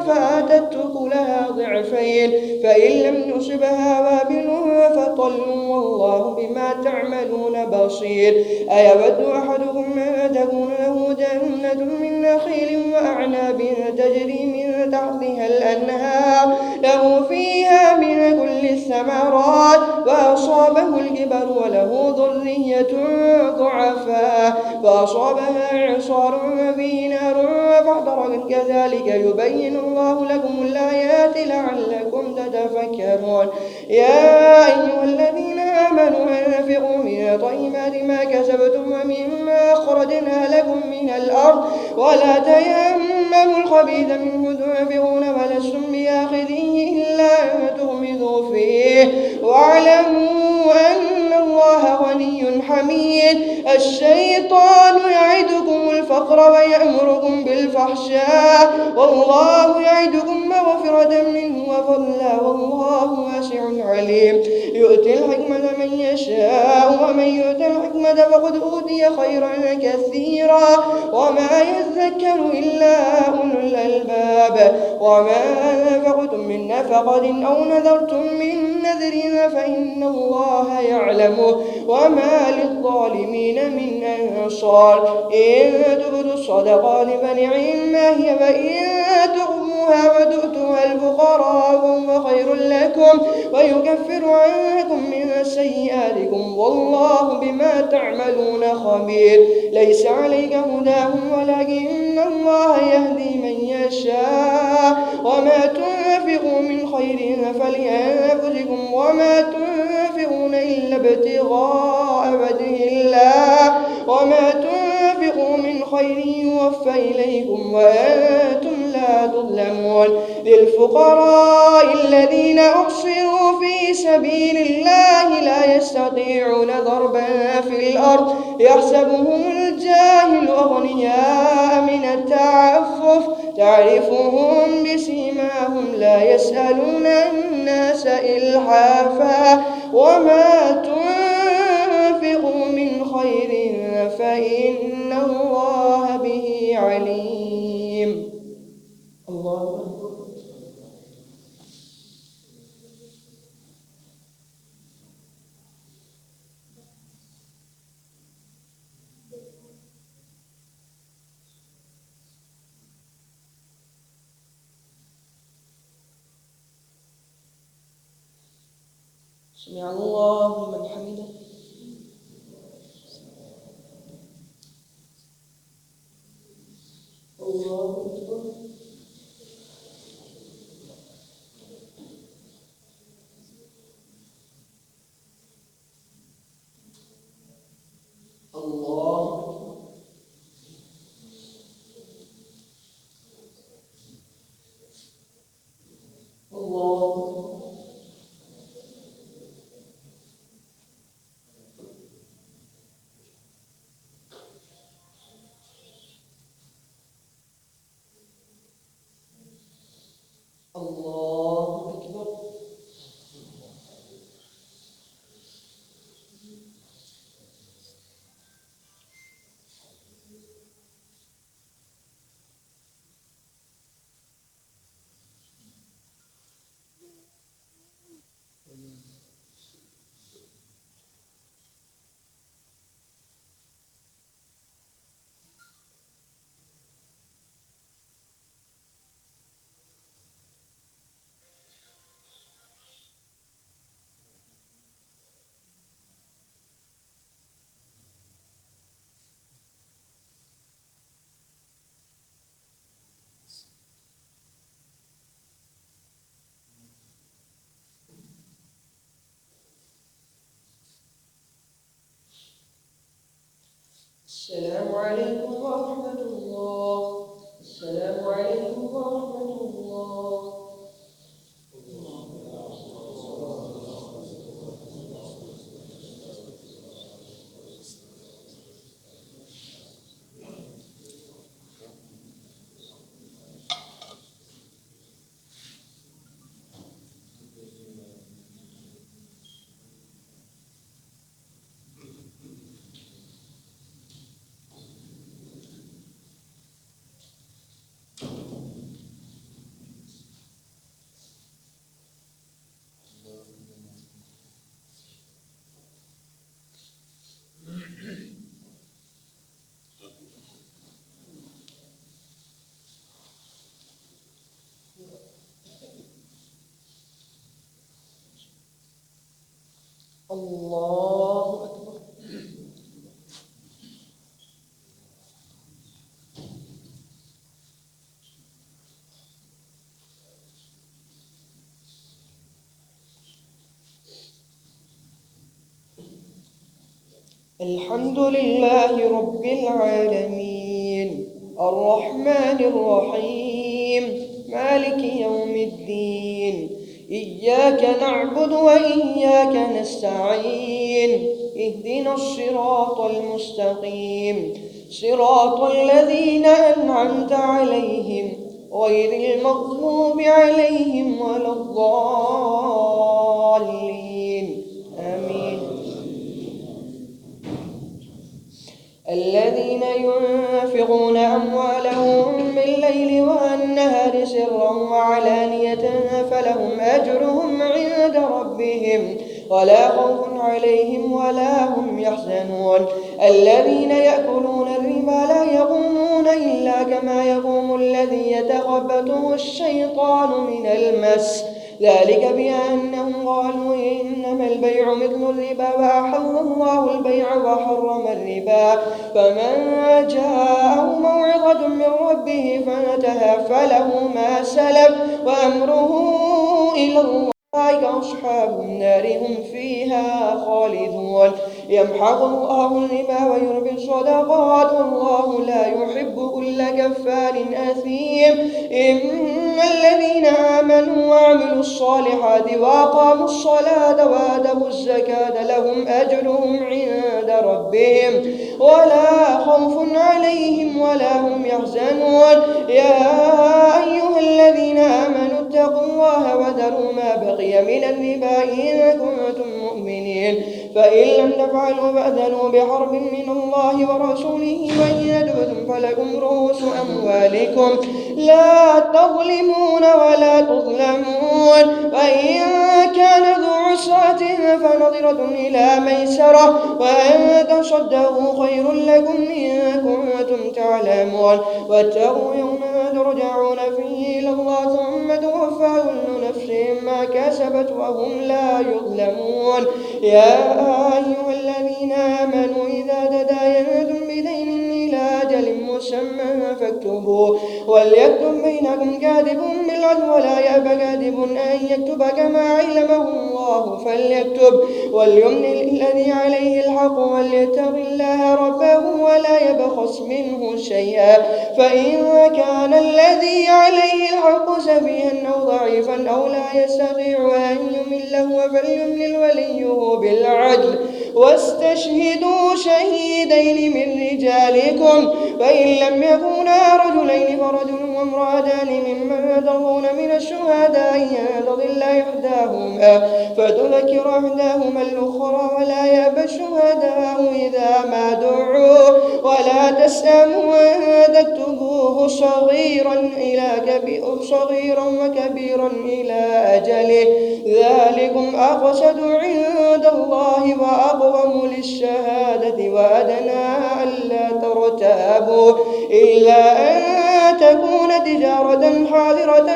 فآتت أكلها ضعفين فإن لم يصبها وابل فطل والله بما تعملون بصير. أيود أحدكم أن تكون له جنة من نخيل وأعناب تجري من تحتها الأنهار له فيها من كل الثمرات وأصابه الكبر وله ذرية ضعفاء فأصابها إعصار فيه نار فاحترقت كذلك يبين الله لكم الآيات لعلكم تتفكرون. يا أيها الذين آمنوا أنفقوا من طيبات ما كسبتم ومما أخرجنا لكم من الأرض ولا تيمموا الخبيث منه تنفقون ولستم بآخذيه إلا أن تغمضوا فيه واعلموا أن الله غني حميد. الشيطان يعدكم الفقر ويأمركم بالفحشاء والله يعدكم مغفرة منه وفضلا والله واسع عليم. يؤتي الحكمة من يشاء ومن يؤت الحكمة فقد أوتي خيرا كثيرا وما يذكر إلا أولو الألباب. وما أنفقتم من نفقة أو نذرتم من نذر فإن الله يعلمه وما للظالمين من أنصار. إن تبدوا الصدقات فنعما هي وإن تخفوها وتؤتوها الفقراء فهو خير لكم ويكفر عنكم من سيئاتكم والله بما تعملون خبير. ليس عليك هداهم ولكن الله يهدي من يشاء وما تنفقوا من خير فلأنفسكم وما تنفقون إلا ابتغاء وجه الله وما تنفقوا من خير يوفى إليكم وأنتم لا تظلمون. للفقراء الذين أحصروا في سبيل الله لا يستطيعون ضربا في الأرض يحسبهم الجاهل أغنياء من التعفف تعرفهم بسيماهم لا يسألون الناس إلحافا وما تنفقوا من خير فإن الله به عليم. الله أكبر. سمع الله لمن حمده. الله أكبر. الله أكبر. الله الله أكبر. السلام عليكم ورحمة الله. السلام عليكم ورحمة الله. الله أكبر. الحمد لله رب العالمين الرحمن الرحيم مالك يوم الدين إياك نعبد وإياك نستعين اهدنا الصراط المستقيم صراط الذين أنعمت عليهم غير المغضوب عليهم ولا الضالين آمين. الذين ينفقون أموالهم بالليل والنهار سرا وعلانية فلهم أجرهم عند ربهم ولا خوف عليهم ولا هم يحزنون. الذين يأكلون الربا لا يقومون إلا كما يقوم الذي يتخبطه الشيطان من المس ذلك بأنهم قالوا إنما البيع مثل الربا وأحل الله البيع وحرم الربا فمن جاءه موعظة من ربه فانتهى فله ما سلف وأمره إلى الله. أولئك أصحاب النار هم فيها خالدون. يمحق الله الربا ويربي الصدقات والله لا يحب كل كفار أثيم. إن الذين آمنوا وعملوا الصالحات وأقاموا الصلاة وآتوا الزكاة لهم أجرهم عند ربهم ولا خوف عليهم ولا هم يحزنون. يا أيها الذين آمنوا اتقوا الله وذروا ما بقي من الربا إن كنتم مؤمنين فإن لم تفعلوا فأذنوا بحرب من الله ورسوله وإن تبتم فلكم رؤوس أموالكم لا تظلمون ولا تظلمون. وإن كان ذو عسرة فنظرة إلى ميسرة وأن تصدقوا خير لكم إن كنتم تعلمون. واتقوا يوما ترجعون فيه إلى الله ثم توفى كل نفس ما كسبت وهم لا يظلمون. يا أيها الذين آمنوا إذا تداينتم بدين إلى أجل مسمى فاكتبوه وليكتب بينكم كاتب بالعدل ولا يأب كاتب أن يكتب كما علمه الله فليكتب وليملل الذي عليه الحق وليتق الله ربه ولا يبخس منه شيئا فإن كان الذي عليه الحق سفيها أو ضعيفا أو لا يستطيع أن يمله فليملل وليه بالعدل واستشهدوا شهيدين من رجالكم فإن لم يكونا رجلين فرجل وامرأتان ممن ترضون من الشهداء أن تضل إحداهما فتذكر إحداهما الأخرى ولا يأبى الشهداء إذا ما دعوا ولا تسأموا أن تكتبوه صغيرا وكبيرا إلى أجله ذلكم أقسط عند الله وأقوم للشهادة وأدنى ألا ترتابوا إلا أن تكون تجارة حاضرة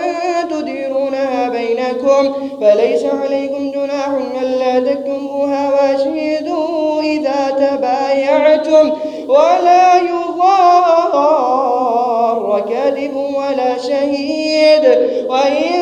تديرونها بينكم فليس عليكم جناح ألا تكتبوها واشهدوا إذا تبايعتم ولا يضار كاتب ولا شهيد وإن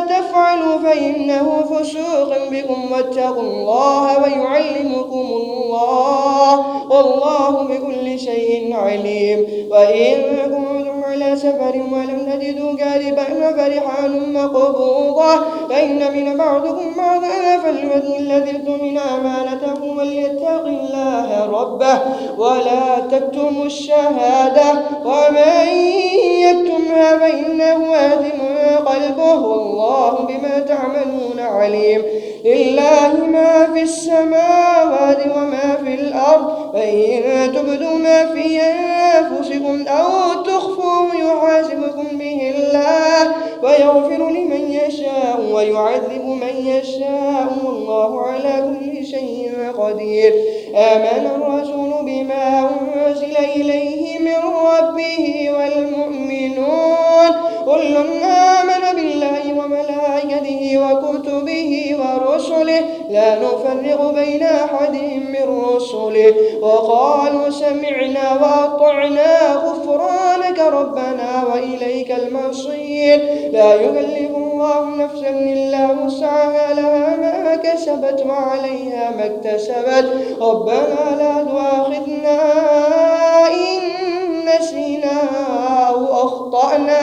تفعلوا فإنه فسوق بكم واتقوا الله ويعلمكم الله والله بكل شيء عليم. وإن كنتم على سفر ولم تجدوا كاتبا فرحان مقبوضة فإن من بعضكم بعضا فليؤدي الذي اؤتمن أمانته وليتق الله ربه ولا تكتموا الشهادة ومن يكتمها فإنه آثم قلبه والله بما تعملون عليم. لله ما في السماوات وما في الأرض فإن تبدوا ما في أنفسكم أو تخفوه يحاسبكم به الله ويغفر لمن يشاء ويعذب من يشاء والله على كل شيء قدير. آمن الرسول بما أنزل إليه من ربه والمؤمنون كل آمن بالله وملائكته وكتبه ورسله لا نفرق بين أحد من رسله وقالوا سمعنا وأطعنا غفرانك ربنا وإليك المصير. لا يكلف الله نفسا إلا وسعها لها ما كسبت وعليها ما اكتسبت ربنا لا تؤاخذنا إن نسينا أو أخطأنا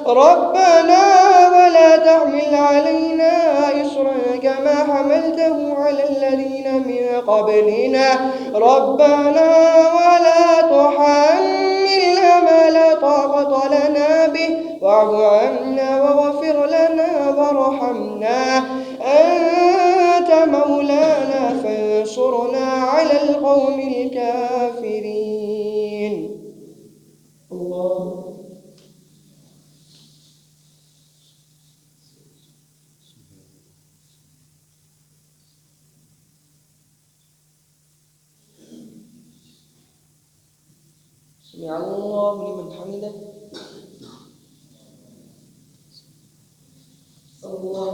ربنا ولا تحمل علينا إصرا كما حملته على الذين من قبلنا ربنا ولا تحملنا ما لا طاقة لنا به واعف عنا واغفر لنا وارحمنا أنت مولانا فانصرنا على القوم الكافرين. الله سمع الله لمن حمده. الله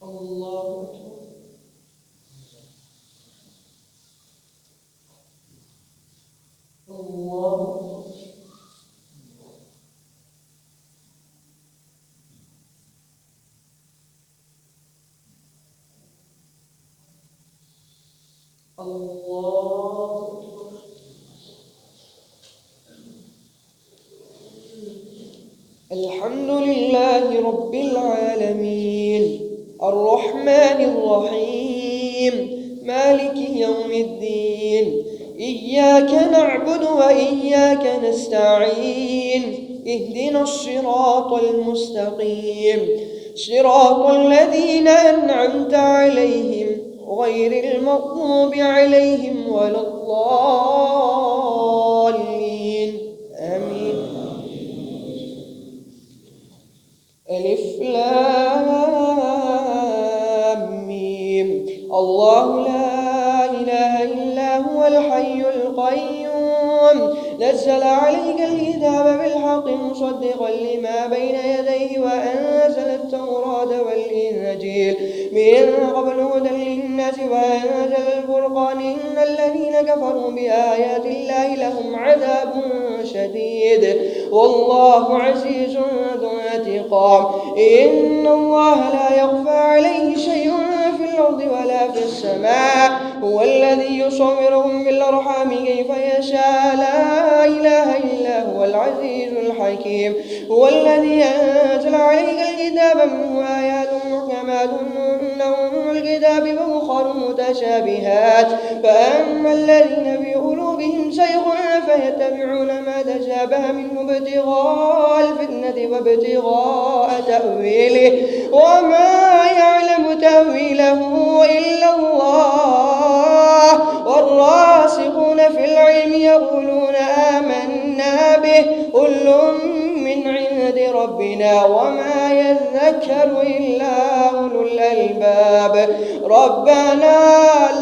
الله الله الله الحمد لله رب العالمين الرحمن الرحيم مالك يوم الدين إياك نعبد وإياك نستعين اهدنا الصراط المستقيم صراط الذين أنعمت عليهم غير المغضوب عليهم ولا الضالين آمين. ألف لام ميم الله لا إله إلا هو الحي القيوم نزل عليك الكتاب بالحق مصدقا لما بين يديه وأنزل التوراة والإنجيل من قبل هدى للناس وأنزل الفرقان إن الذين كفروا بآيات الله لهم عذاب شديد والله عزيز ذو انتقام إن الله لا يخفى عليه شيء في الأرض ولا في السماء هو الذي يصورهم بالأرحام كيف يشاء لا إله إلا هو العزيز الحكيم هو الذي أنزل عليك الكتاب منه آيات محكمات هن أم الكتاب وأخر متشابهات فأما الذين في قلوبهم زيغ فيتبعون ما تشابه منه ابتغاء الفتنة وابتغاء تأويله وما يعلم تأويله إلا الله والراسخون في العلم يقولون آمنا به كل من عند ربنا وما يذكر إلا أولو الألباب ربنا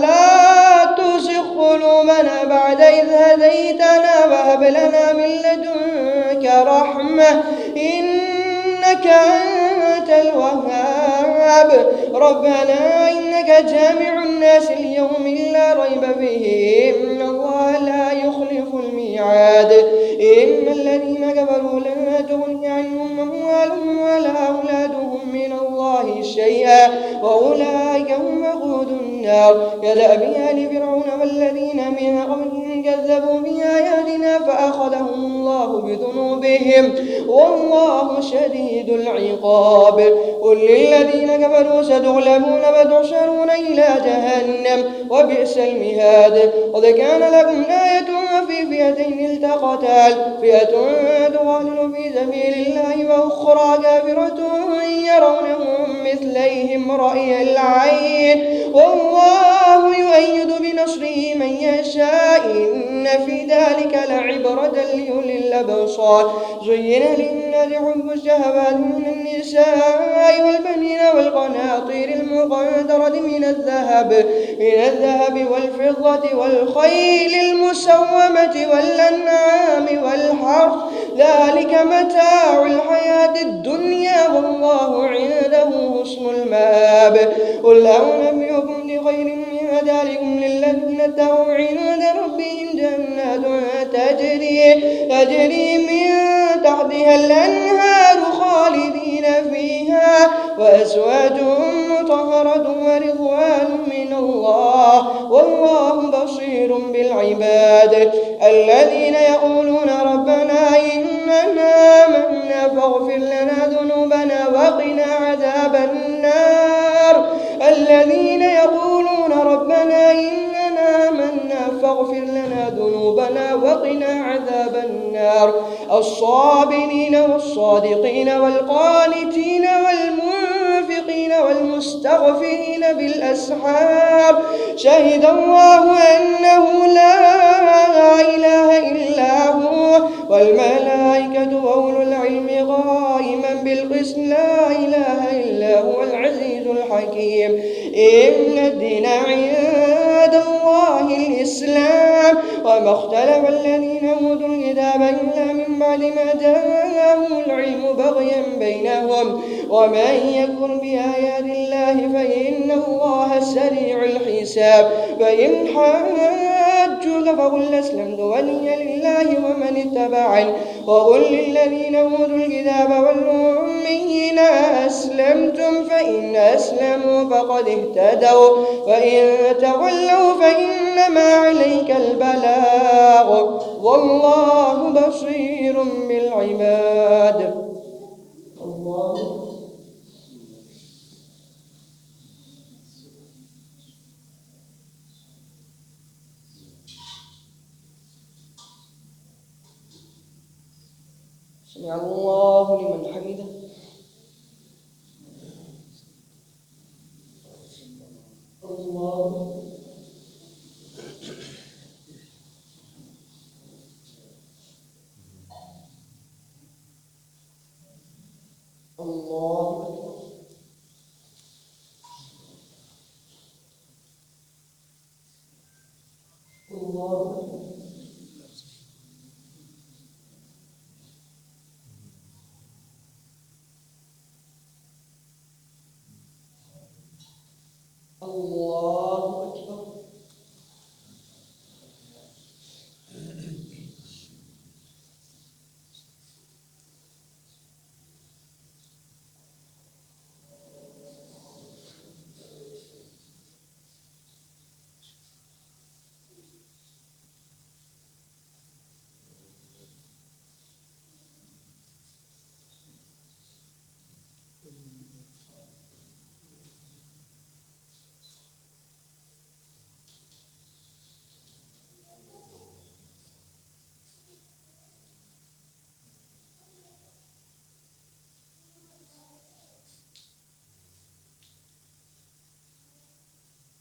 لا تزغ قلوبنا بعد إذ هديتنا وهب لنا من لدنك رحمة إنك أنت الوهاب ربنا إنك جامع الناس اليوم لا ريب فيه إن الله لا يخلف الميعاد إن الذين كفروا لن تغني عنهم أموالهم ولا أولادهم من الله شيئا وأولئك هم وقود النار كدأب آل فرعون والذين من قبلهم كذبوا بآياتنا فأخذهم الله بذنوبهم والله شديد العقاب قل للذين كفروا ستغلبون وتحشرون إلى جهنم وبئس المهاد قد كان لكم آية في فئتين التقتا فئة تقاتل في سبيل الله وأخرى كافرة يرونهم مثليهم رأي العين والله يؤيد بنصره من يشاء إن في ذلك لعبرة لأولي الأبصار زين للناس حب الشهوات من النساء والبنين والقناطير المقنطرة من الذهب والفضة والخيل المسومة والأنعام والحرث ذلك متاع الحياة الدنيا والله عنده حسن المآب قل أنبئكم بخير من ذلكم للذين اتقوا عند ربهم جنات تجري من تحتها الأنهار خالدين فيها وأزواج مطهرة ورضوان من الله والله بصير بالعباد الذين يقولون ربنا إننا آمنا فاغفر لنا ذنوبنا وقنا عذاب النار الذين يقولون ربنا إننا آمنا فاغفر لنا ذنوبنا وقنا عذاب النار الصابرين والصادقين والقانتين والمنفقين والمستغفرين بالأسحار شهد الله أنه لا إله إلا هو والملائكة وأولو العلم قائما بالقسط لا إله إلا هو العزيز الحكيم إن الدين عند الله الإسلام وما اختلف الذين أوتوا الكتاب إلا من بعد ما جاءهم العلم بغيا بينهم ومن يكفر بآيات الله فإن الله سريع الحساب فإن حاجوك فقل أسلمت وجهي لله ومن اتبعني وقل للذين أوتوا الكتاب والأميين أسلمتم فإن أسلموا فقد اهتدوا فإن تولوا فإنما عليك البلاغ والله بصير بالعباد الله سمع الله لمن حمده الله الله الله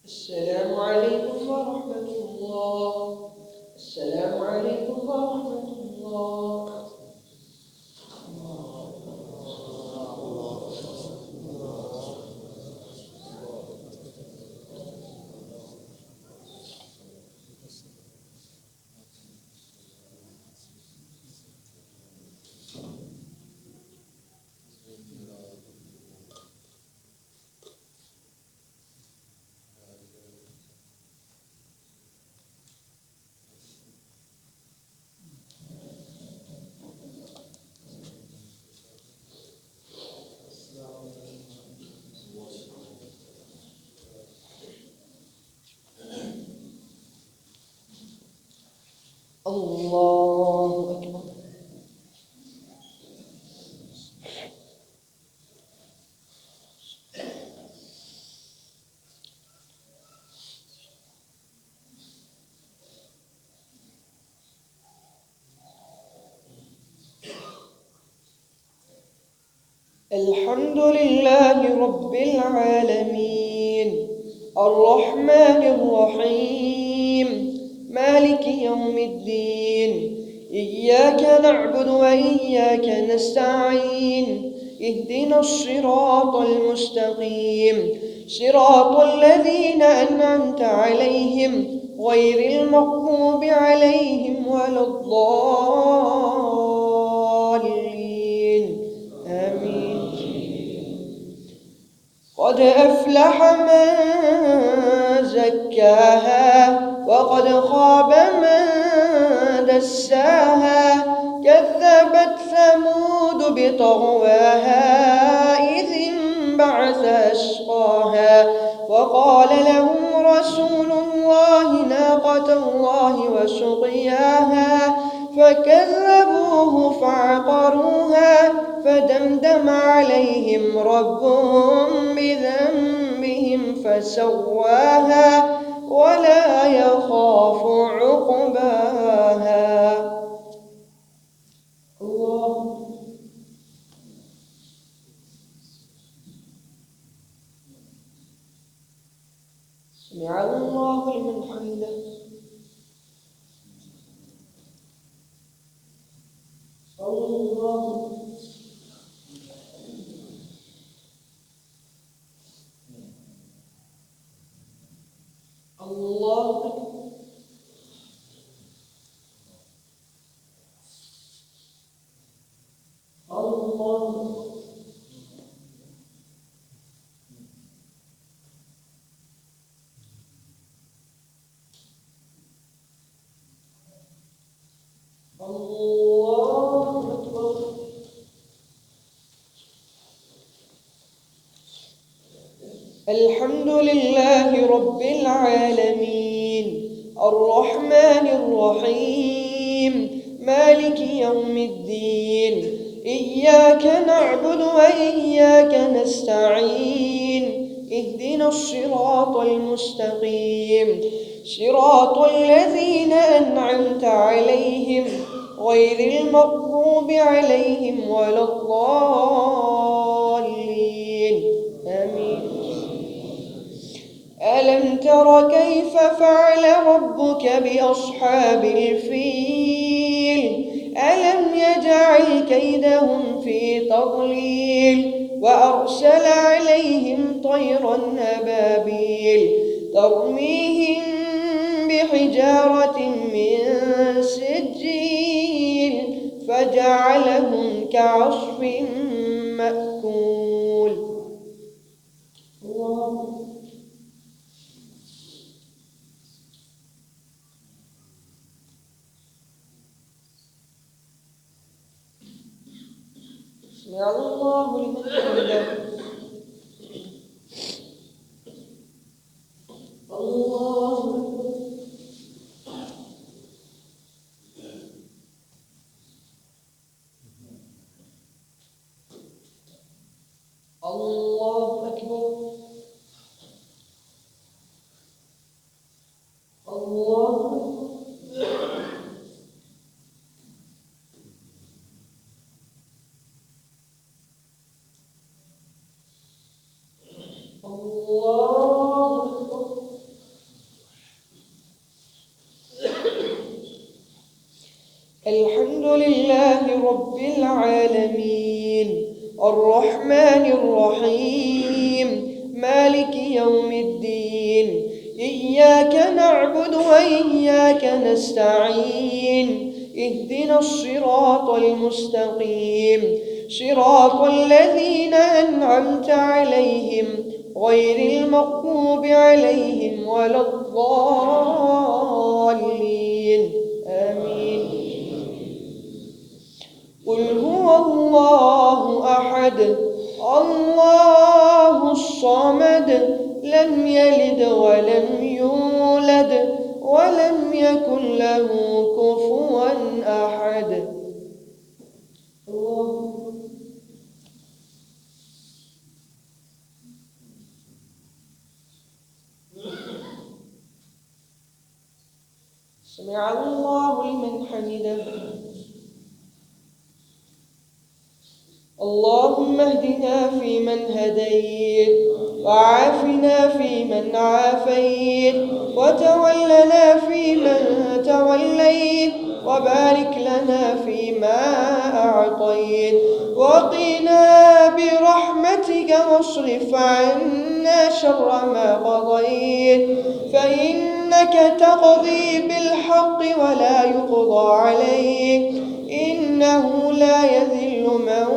السلام عليكم ورحمة الله. السلام عليكم ورحمة الله. الله أكبر. الحمد لله رب العالمين الرحمن الرحيم مالك يوم الدين إياك نعبد وإياك نستعين اهدنا الصراط المستقيم صراط الذين أنعمت عليهم غير المغضوب عليهم ولا الضالين آمين. قد أفلح من زكاها وقد خاب من دساها كذبت ثمود بطغواها إذ انبعث أشقاها وقال لهم رسول الله ناقة الله وسقياها فكذبوه فعقروها فدمدم عليهم ربهم بذنبهم فسواها ولا يخاف عقباها. الله سمع الله لمن حمده. الله الله الله الله أكبر. الحمد لله رب العالمين الرحمن الرحيم مالك يوم الدين إياك نعبد وإياك نستعين اهدنا الصراط المستقيم صراط الذين أنعمت عليهم غير المغضوب عليهم ولا الضالين آمين. ألم تر كيف فعل ربك بأصحاب الفيل ألم يجعل كيدهم في تضليل وأرسل عليهم طيرا أبابيل ترميهم بحجارة من سجيل فجعلهم كعصف مأكول. الله سمع الله لمن حمده. الله الله أكبر. الله لله رب العالمين الرحمن الرحيم مالك يوم الدين إياك نعبد وإياك نستعين اهدنا الصراط المستقيم صراط الذين أنعمت عليهم غير المغضوب عليهم ولا الضالين آمين. قل هو الله أحد الله الصمد لم يلد ولم يولد ولم يكن له كفوا أحد. سمع الله لمن حمده. اللهم اهدنا فيمن هديت وعافنا فيمن عافيت وتولنا فيمن توليت وبارك لنا فيما أعطيت وقنا برحمتك واصرف عنا شر ما قضيت فإنك تقضي بالحق ولا يقضى عليك إنه لا يذل من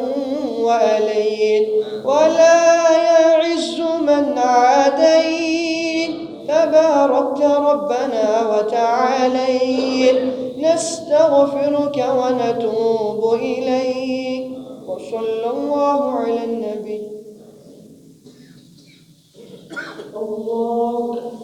وأليت ولا يعز من عاديت تباركت ربنا وتعاليت نستغفرك ونتوب إليك وصلى الله على النبي. الله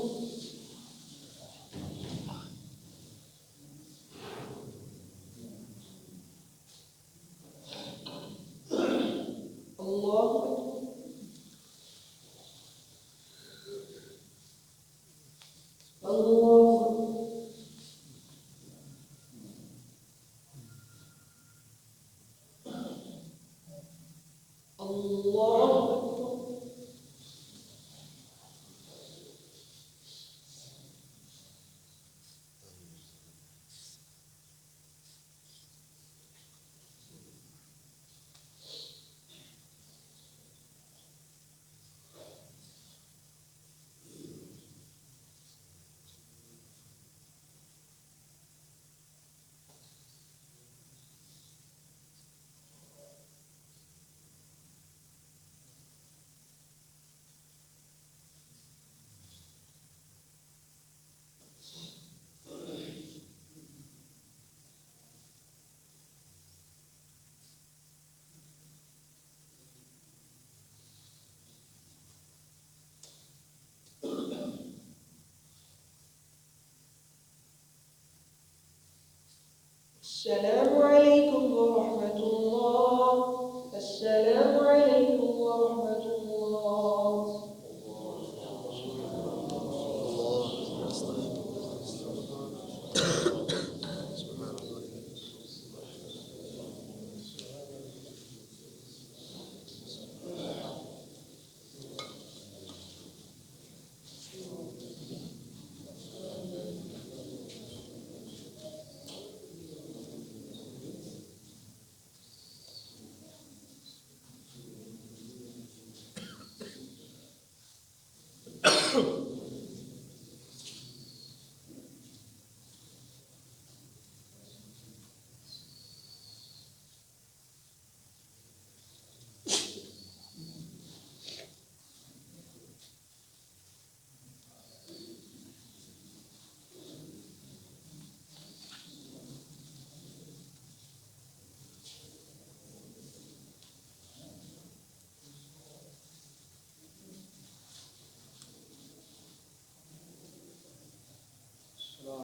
السلام عليكم ورحمة الله. السلام